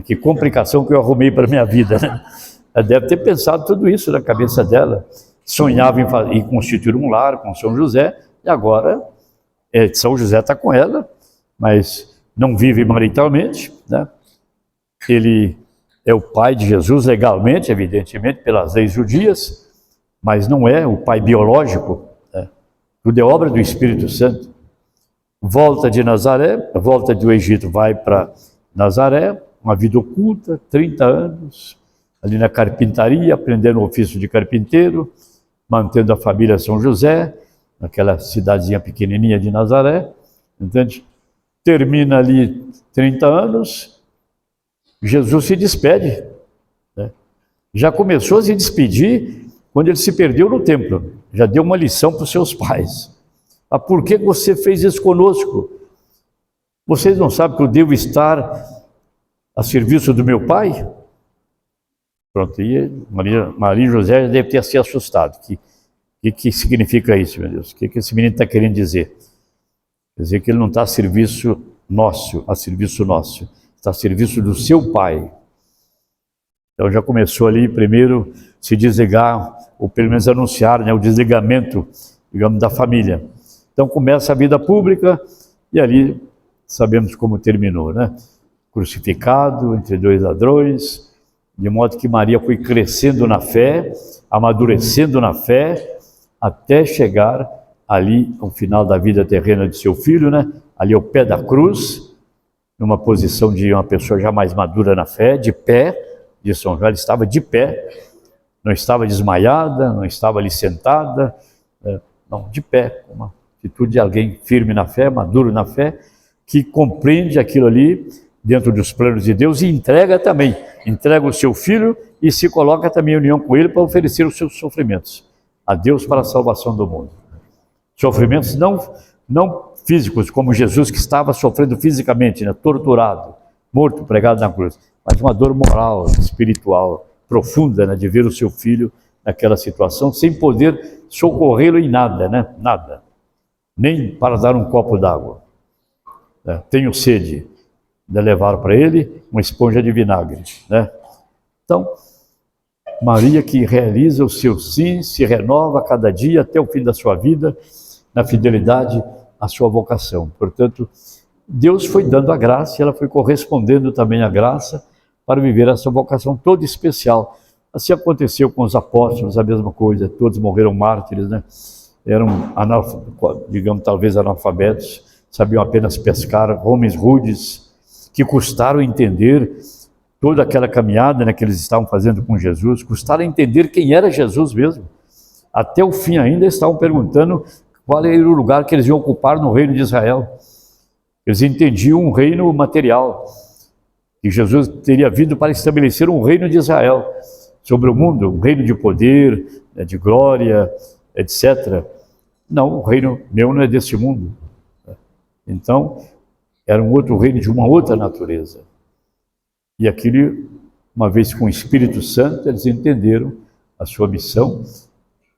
Que complicação que eu arrumei para a minha vida, né? Ela deve ter pensado tudo isso na cabeça dela. Sonhava em constituir um lar com São José, e agora São José está com ela, mas não vive maritalmente, né? Ele é o pai de Jesus legalmente, evidentemente, pelas leis judias, mas não é o pai biológico, né? Tudo é obra do Espírito Santo. Volta de Nazaré, volta do Egito, vai para Nazaré, uma vida oculta, 30 anos, ali na carpintaria, aprendendo o ofício de carpinteiro, mantendo a família São José, naquela cidadezinha pequenininha de Nazaré, entende? Termina ali 30 anos, Jesus se despede, né? Já começou a se despedir quando ele se perdeu no templo, já deu uma lição para os seus pais. Ah, por que você fez isso conosco? Vocês não sabem que eu devo estar a serviço do meu pai? Pronto, e Maria e José deve ter se assustado. Que significa isso, meu Deus? O que esse menino está querendo dizer? Quer dizer que ele não está a serviço nosso, está a serviço do seu pai. Então já começou ali primeiro se desligar, ou pelo menos anunciar, né, o desligamento, digamos, da família. Então começa a vida pública e ali sabemos como terminou, né? Crucificado entre dois ladrões, de modo que Maria foi crescendo na fé, amadurecendo na fé, até chegar ali ao final da vida terrena de seu filho, né? Ali ao pé da cruz, numa posição de uma pessoa já mais madura na fé, de pé, de São João, ela estava de pé, não estava desmaiada, não estava ali sentada, não, de pé, uma atitude de alguém firme na fé, maduro na fé, que compreende aquilo ali dentro dos planos de Deus e entrega também, entrega o seu filho e se coloca também em união com ele para oferecer os seus sofrimentos a Deus para a salvação do mundo. Sofrimentos não físicos, como Jesus que estava sofrendo fisicamente, né, torturado, morto, pregado na cruz, mas uma dor moral, espiritual, profunda, né, de ver o seu filho naquela situação, sem poder socorrê-lo em nada, né, nada, nem para dar um copo d'água. Tenho sede, de levar para ele uma esponja de vinagre, né? Então, Maria que realiza o seu sim, se renova a cada dia até o fim da sua vida, na fidelidade à sua vocação. Portanto, Deus foi dando a graça e ela foi correspondendo também à graça para viver essa vocação toda especial. Assim aconteceu com os apóstolos, a mesma coisa, todos morreram mártires, né? Eram, digamos, talvez analfabetos, sabiam apenas pescar, homens rudes, que custaram entender toda aquela caminhada, né, que eles estavam fazendo com Jesus, custaram entender quem era Jesus mesmo. Até o fim ainda estavam perguntando qual era o lugar que eles iam ocupar no reino de Israel. Eles entendiam um reino material, que Jesus teria vindo para estabelecer um reino de Israel sobre o mundo, um reino de poder, de glória, etc. Não, o reino meu não é deste mundo. Então, Era um outro reino de uma outra natureza. E aquilo, uma vez com o Espírito Santo, eles entenderam a sua missão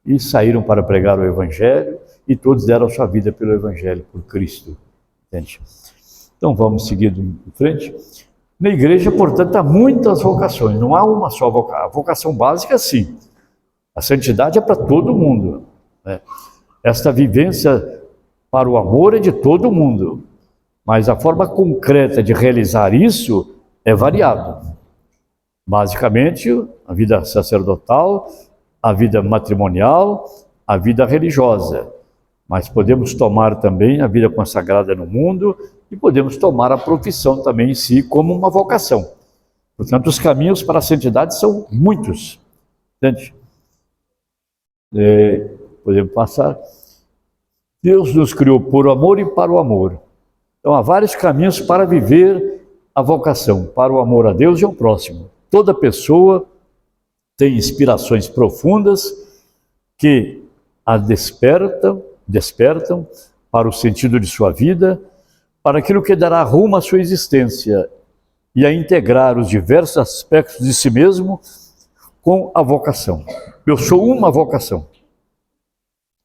e saíram para pregar o Evangelho, e todos deram a sua vida pelo Evangelho, por Cristo. Entende? Então vamos seguindo em frente. Na igreja, portanto, há muitas vocações, não há uma só vocação. A vocação básica, sim. A santidade é para todo mundo, né? Esta vivência para o amor é de todo mundo, mas a forma concreta de realizar isso é variado. Basicamente, a vida sacerdotal, a vida matrimonial, a vida religiosa. Mas podemos tomar também a vida consagrada no mundo e podemos tomar a profissão também em si como uma vocação. Portanto, os caminhos para a santidade são muitos. Entende? Podemos passar. Deus nos criou por amor e para o amor. Então, há vários caminhos para viver a vocação, para o amor a Deus e ao próximo. Toda pessoa tem inspirações profundas que a despertam para o sentido de sua vida, para aquilo que dará rumo à sua existência e a integrar os diversos aspectos de si mesmo com a vocação. Eu sou uma vocação.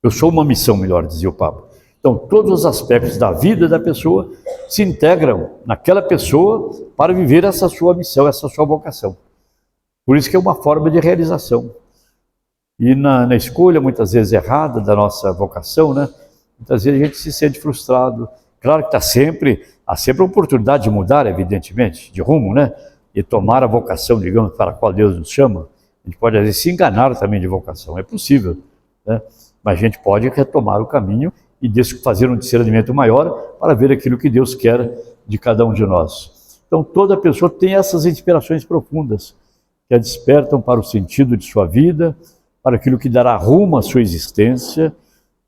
Eu sou uma missão, melhor dizia o Papa. Então, todos os aspectos da vida da pessoa se integram naquela pessoa para viver essa sua missão, essa sua vocação. Por isso que é uma forma de realização. E na escolha, muitas vezes errada, da nossa vocação, né? Muitas vezes a gente se sente frustrado. Claro que há sempre a oportunidade de mudar, evidentemente, de rumo, né? E tomar a vocação, digamos, para a qual Deus nos chama. A gente pode, às vezes, se enganar também de vocação, é possível, né? Mas a gente pode retomar o caminho e fazer um discernimento maior para ver aquilo que Deus quer de cada um de nós. Então, toda pessoa tem essas inspirações profundas que a despertam para o sentido de sua vida, para aquilo que dará rumo à sua existência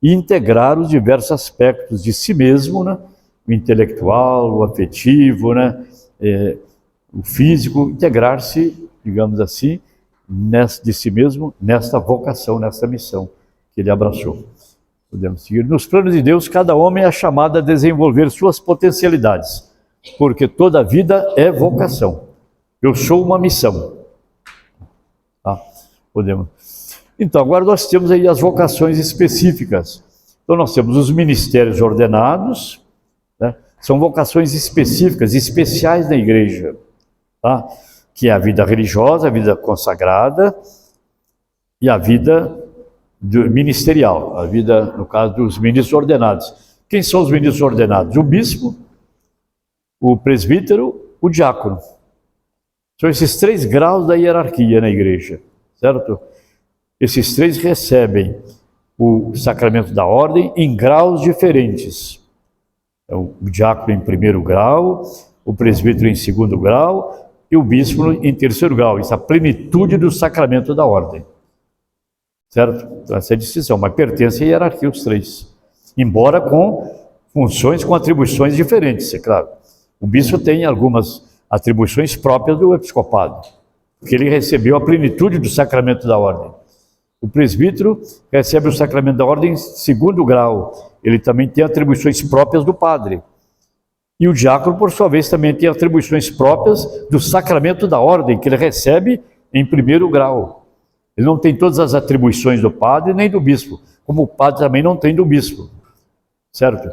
e integrar os diversos aspectos de si mesmo, né? O intelectual, o afetivo, né? O físico, integrar-se, digamos assim, de si mesmo, nesta vocação, nesta missão que ele abraçou. Podemos seguir. Nos planos de Deus, cada homem é chamado a desenvolver suas potencialidades, porque toda vida é vocação. Eu sou uma missão. Tá? Podemos. Então, agora nós temos aí as vocações específicas. Então, nós temos os ministérios ordenados, né? São vocações específicas, especiais da igreja, tá? Que é a vida religiosa, a vida consagrada e a vida ministerial, a vida, no caso, dos ministros ordenados. Quem são os ministros ordenados? O bispo, o presbítero, o diácono. São esses 3 graus da hierarquia na igreja, certo? Esses 3 recebem o sacramento da ordem em graus diferentes. Então, o diácono em 1º grau, o presbítero em 2º grau e o bispo em 3º grau. Isso é a plenitude do sacramento da ordem. Certo? Então, essa é a distinção, mas pertence à hierarquia os 3. Embora com funções, com atribuições diferentes, é claro. O bispo tem algumas atribuições próprias do episcopado, porque ele recebeu a plenitude do sacramento da ordem. O presbítero recebe o sacramento da ordem em 2º grau. Ele também tem atribuições próprias do padre. E o diácono, por sua vez, também tem atribuições próprias do sacramento da ordem, que ele recebe em 1º grau. Ele não tem todas as atribuições do padre nem do bispo, como o padre também não tem do bispo. Certo?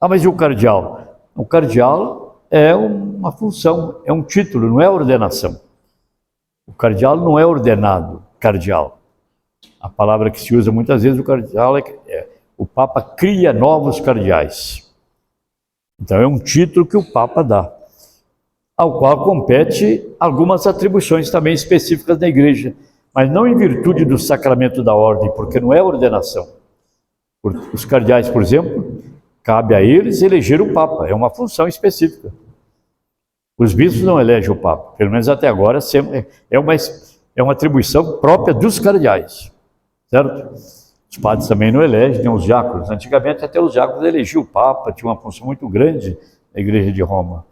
Ah, mas e o cardeal? O cardeal é uma função, é um título, não é ordenação. O cardeal não é ordenado, cardeal. A palavra que se usa muitas vezes, o cardeal o Papa cria novos cardeais. Então é um título que o Papa dá, ao qual compete algumas atribuições também específicas da igreja, mas não em virtude do sacramento da ordem, porque não é ordenação. Os cardeais, por exemplo, cabe a eles eleger o Papa, é uma função específica. Os bispos não elegem o Papa, pelo menos até agora é uma atribuição própria dos cardeais, certo? Os padres também não elegem, nem os diáconos. Antigamente até os diáconos elegiam o Papa, tinha uma função muito grande na igreja de Roma.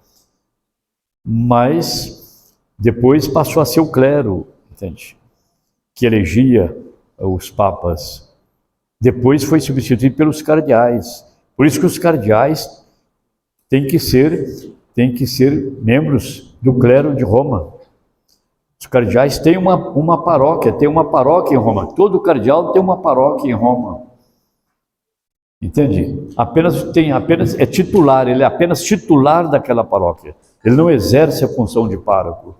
Mas depois passou a ser o clero, entende? Que elegia os papas. Depois foi substituído pelos cardeais. Por isso que os cardeais tem que ser membros do clero de Roma. Os cardeais têm uma paróquia, em Roma. Todo cardeal tem uma paróquia em Roma. Entende? Apenas é titular, ele é apenas titular daquela paróquia. Ele não exerce a função de pároco.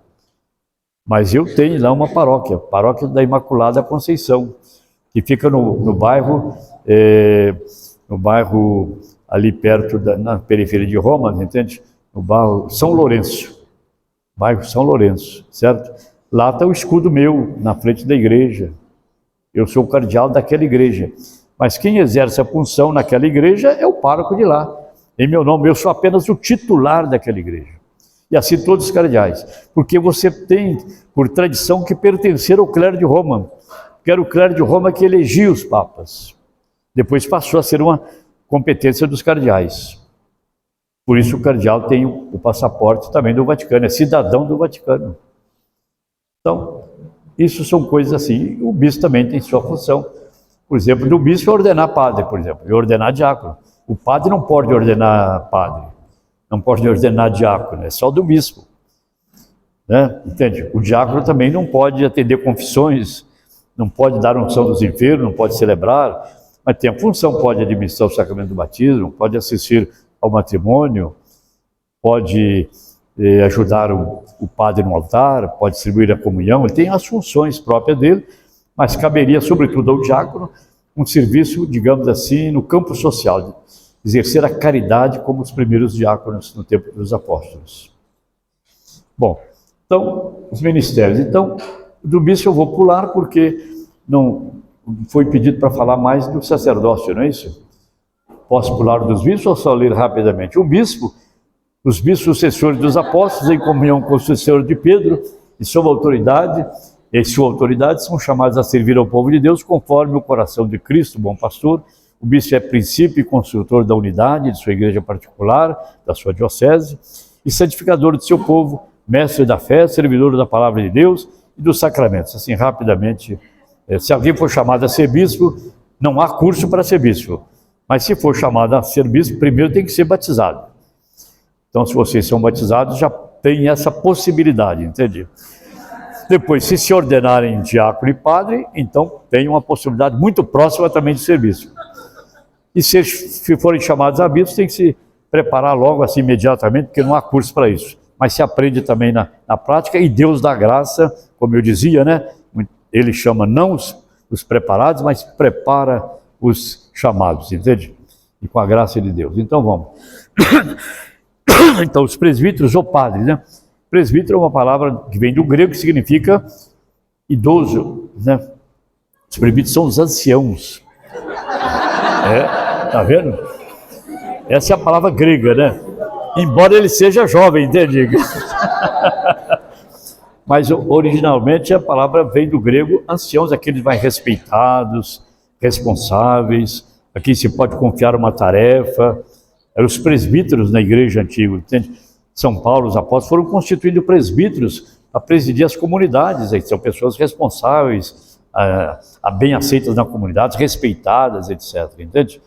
Mas eu tenho lá uma paróquia, Paróquia da Imaculada Conceição, que fica no bairro ali perto na periferia de Roma, entende? No bairro São Lourenço, certo? Lá está o escudo meu, na frente da igreja. Eu sou o cardeal daquela igreja. Mas quem exerce a função naquela igreja é o pároco de lá. Em meu nome, eu sou apenas o titular daquela igreja. E assim todos os cardeais. Porque você tem, por tradição, que pertencer ao clero de Roma. Que era o clero de Roma que elegia os papas. Depois passou a ser uma competência dos cardeais. Por isso o cardeal tem o passaporte também do Vaticano, é cidadão do Vaticano. Então, isso são coisas assim. O bispo também tem sua função. Por exemplo, do bispo é ordenar padre, por exemplo, e ordenar diácono. O padre não pode ordenar padre, não pode ordenar diácono, é só do bispo. Né? Entende? O diácono também não pode atender confissões, não pode dar unção dos enfermos, não pode celebrar, mas tem a função, pode administrar o sacramento do batismo, pode assistir ao matrimônio, pode ajudar o padre no altar, pode distribuir a comunhão, ele tem as funções próprias dele, mas caberia sobretudo ao diácono um serviço, digamos assim, no campo social, exercer a caridade como os primeiros diáconos no tempo dos apóstolos. Bom, então, os ministérios. Então, do bispo eu vou pular porque não foi pedido para falar mais do sacerdócio, não é isso? Posso pular dos bispos ou só ler rapidamente? O bispo, os bispos sucessores dos apóstolos, em comunhão com o sucessor de Pedro, e sua autoridade são chamados a servir ao povo de Deus conforme o coração de Cristo, bom pastor. O bispo é princípio e construtor da unidade de sua igreja particular, da sua diocese, e santificador de seu povo, mestre da fé, servidor da palavra de Deus e dos sacramentos. Assim, rapidamente, se alguém for chamado a ser bispo, não há curso para ser bispo, mas se for chamado a ser bispo, primeiro tem que ser batizado. Então, se vocês são batizados, já tem essa possibilidade, entende? Depois, se ordenarem diácono e padre, então tem uma possibilidade muito próxima também de ser bispo. E se forem chamados a bispo, tem que se preparar logo assim imediatamente, porque não há curso para isso. Mas se aprende também na prática, e Deus dá graça, como eu dizia, né? Ele chama não os preparados, mas prepara os chamados, entende? E com a graça de Deus. Então vamos. Então, os presbíteros ou padres, né? Presbítero é uma palavra que vem do grego, que significa idoso, né? Os presbíteros são os anciãos. Tá vendo? Essa é a palavra grega, né? Embora ele seja jovem, entende? Mas originalmente a palavra vem do grego anciãos, aqueles mais respeitados, responsáveis, a quem se pode confiar uma tarefa. Eram os presbíteros na igreja antiga, entende? São Paulo, os apóstolos foram constituindo presbíteros a presidir as comunidades, aí são pessoas responsáveis, bem aceitas na comunidade, respeitadas, etc. Entende?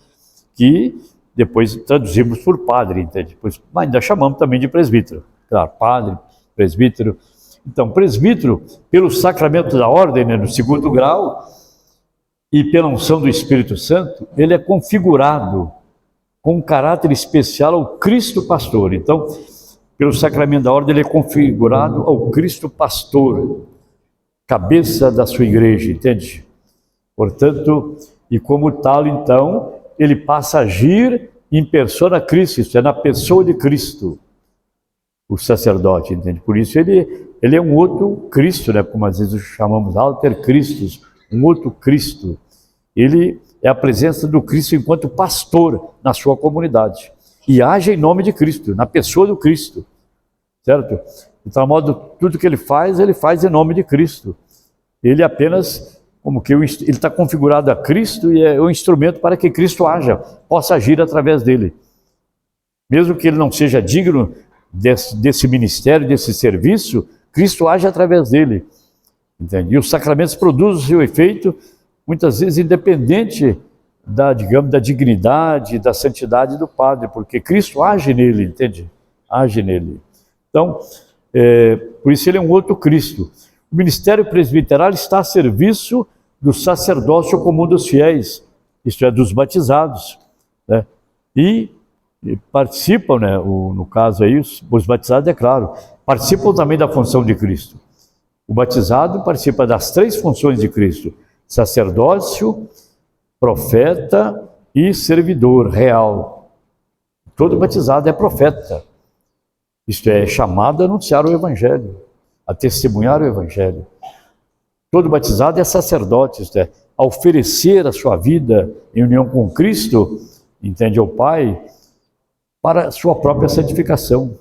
Que depois traduzimos por padre, entende? Mas ainda chamamos também de presbítero. Claro, padre, presbítero. Então, presbítero, pelo sacramento da ordem, né, no 2º grau, e pela unção do Espírito Santo, ele é configurado com um caráter especial ao Cristo pastor. Então, pelo sacramento da ordem, ele é configurado ao Cristo pastor, cabeça da sua igreja, entende? Portanto, e como tal, então, ele passa a agir em persona Christi, isto é, na pessoa de Cristo, o sacerdote, entende? Por isso ele é um outro Cristo, né? Como às vezes chamamos alter Christus, um outro Cristo. Ele é a presença do Cristo enquanto pastor na sua comunidade. E age em nome de Cristo, na pessoa do Cristo, certo? De tal modo, tudo que ele faz em nome de Cristo. Ele apenas, como que ele está configurado a Cristo e é o instrumento para que Cristo haja, possa agir através dele. Mesmo que ele não seja digno desse ministério, desse serviço, Cristo age através dele. Entende? E os sacramentos produzem o seu efeito, muitas vezes independente digamos, da dignidade, da santidade do padre, porque Cristo age nele, entende? Age nele. Então, por isso ele é um outro Cristo. O ministério presbiteral está a serviço do sacerdócio comum dos fiéis, isto é, dos batizados, né? E participam, né, no caso aí, os batizados, é claro, participam também da função de Cristo. O batizado participa das 3 funções de Cristo: sacerdócio, profeta e servidor real. Todo batizado é profeta, isto é, chamado a anunciar o Evangelho, a testemunhar o Evangelho. Todo batizado é sacerdote, isto é, a oferecer a sua vida em união com Cristo, entende, ao Pai, para a sua própria santificação.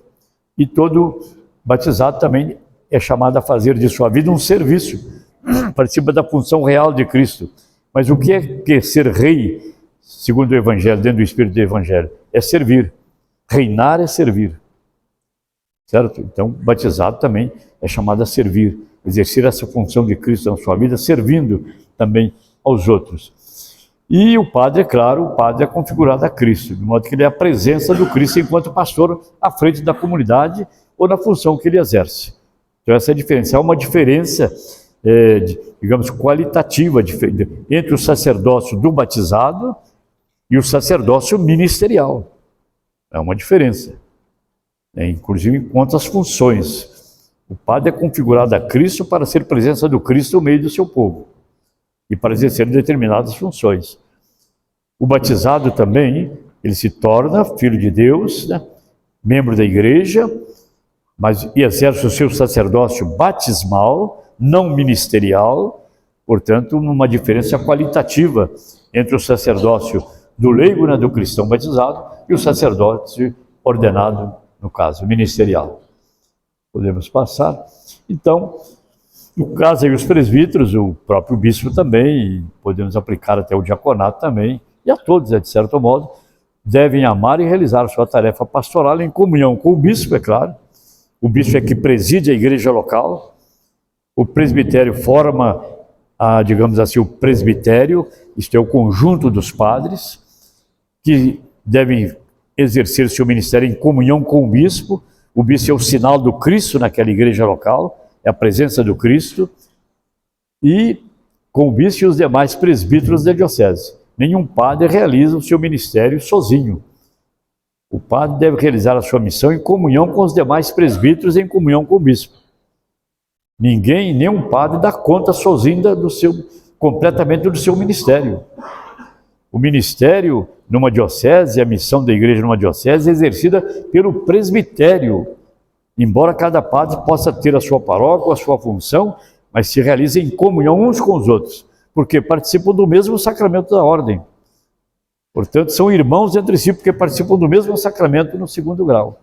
E todo batizado também é chamado a fazer de sua vida um serviço, participa da função real de Cristo. Mas o que é ser rei, segundo o Evangelho, dentro do Espírito do Evangelho? É servir. Reinar é servir. Certo? Então, batizado também é chamado a servir, exercer essa função de Cristo na sua vida, servindo também aos outros. E o padre, é claro, o padre é configurado a Cristo, de modo que ele é a presença do Cristo enquanto pastor à frente da comunidade ou na função que ele exerce. Então essa é a diferença. Há uma diferença, digamos, qualitativa entre o sacerdócio do batizado e o sacerdócio ministerial. É uma diferença. Inclusive quanto às funções. O padre é configurado a Cristo para ser presença do Cristo no meio do seu povo e para exercer determinadas funções. O batizado também, ele se torna filho de Deus, né? Membro da igreja, mas exerce o seu sacerdócio batismal, não ministerial, portanto, uma diferença qualitativa entre o sacerdócio do leigo, né, do cristão batizado, e o sacerdócio ordenado, no caso, ministerial. Podemos passar. Então, no caso aí, os presbíteros, o próprio bispo também, podemos aplicar até o diaconato também, e a todos, de certo modo, devem amar e realizar sua tarefa pastoral em comunhão com o bispo, é claro. O bispo é que preside a igreja local. O presbitério forma, digamos assim, o presbitério, isto é, o conjunto dos padres, que devem exercer seu ministério em comunhão com o bispo. O bispo é o sinal do Cristo naquela igreja local, é a presença do Cristo, e com o bispo e os demais presbíteros da diocese. Nenhum padre realiza o seu ministério sozinho. O padre deve realizar a sua missão em comunhão com os demais presbíteros, em comunhão com o bispo. Nenhum padre dá conta sozinho completamente do seu ministério. O ministério numa diocese, a missão da igreja numa diocese é exercida pelo presbitério. Embora cada padre possa ter a sua paróquia, a sua função, mas se realiza em comunhão uns com os outros, porque participam do mesmo sacramento da ordem. Portanto, são irmãos entre si, porque participam do mesmo sacramento no 2º grau.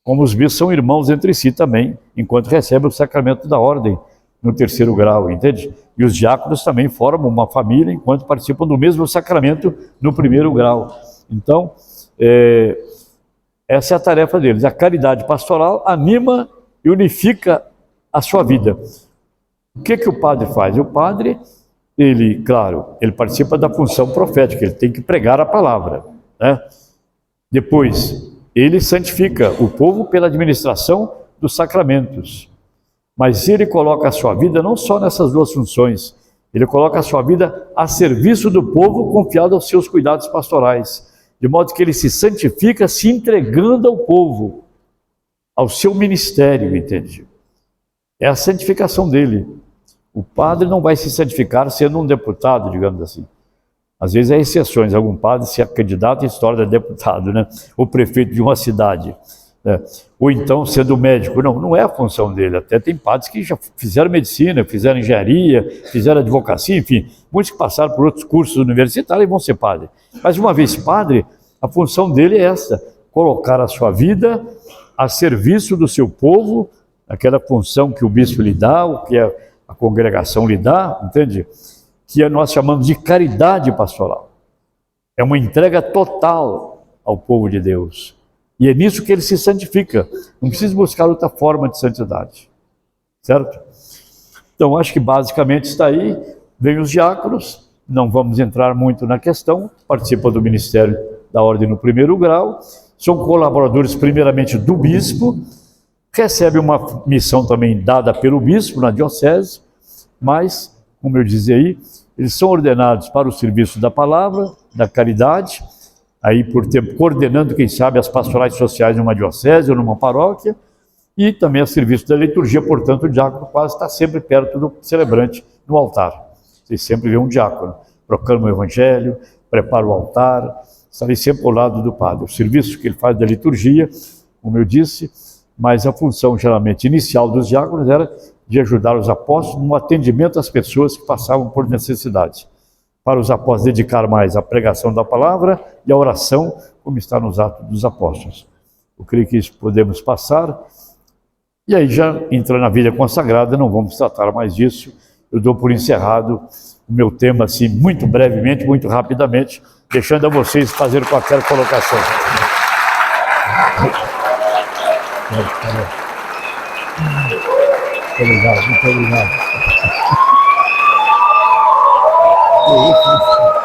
Como os bispos são irmãos entre si também, enquanto recebem o sacramento da ordem no 3º grau, entende? E os diáconos também formam uma família, enquanto participam do mesmo sacramento no 1º grau. Então, essa é a tarefa deles. A caridade pastoral anima e unifica a sua vida. O que o padre faz? O padre, ele participa da função profética, ele tem que pregar a palavra, né? Depois, ele santifica o povo pela administração dos sacramentos. Mas ele coloca a sua vida não só nessas 2 funções, ele coloca a sua vida a serviço do povo, confiado aos seus cuidados pastorais, de modo que ele se santifica se entregando ao povo, ao seu ministério, entende? É a santificação dele. O padre não vai se santificar sendo um deputado, digamos assim. Às vezes há exceções, algum padre se candidata e se torna deputado, né? Ou prefeito de uma cidade, né? Ou então sendo médico. Não é a função dele. Até tem padres que já fizeram medicina, fizeram engenharia, fizeram advocacia, enfim, muitos que passaram por outros cursos universitários e vão ser padre. Mas uma vez padre, a função dele é essa: colocar a sua vida a serviço do seu povo, aquela função que o bispo lhe dá, o que a congregação lhe dá, entende? Que nós chamamos de caridade pastoral. É uma entrega total ao povo de Deus. E é nisso que ele se santifica. Não precisa buscar outra forma de santidade. Certo? Então, acho que basicamente está aí. Vem os diáconos, não vamos entrar muito na questão, participa do Ministério da Ordem no primeiro grau, são colaboradores primeiramente do bispo, recebe uma missão também dada pelo bispo na diocese, mas, como eu dizia aí, eles são ordenados para o serviço da palavra, da caridade, aí por tempo coordenando, quem sabe, as pastorais sociais numa diocese ou numa paróquia, e também a serviço da liturgia, portanto, o diácono quase está sempre perto do celebrante no altar. Vocês sempre vê um diácono, proclama o evangelho, prepara o altar, está ali sempre ao lado do padre. O serviço que ele faz da liturgia, como eu disse, mas a função geralmente inicial dos diáconos era de ajudar os apóstolos no atendimento às pessoas que passavam por necessidade. Para os apóstolos dedicar mais à pregação da palavra e à oração, como está nos Atos dos Apóstolos. Eu creio que isso podemos passar. E aí já entra na vida consagrada, não vamos tratar mais disso. Eu dou por encerrado o meu tema assim, muito brevemente, muito rapidamente, deixando a vocês fazer qualquer colocação. Muito obrigado, muito obrigado.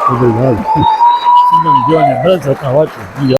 Muito obrigado. Se não me deu a lembrança, está ótimo.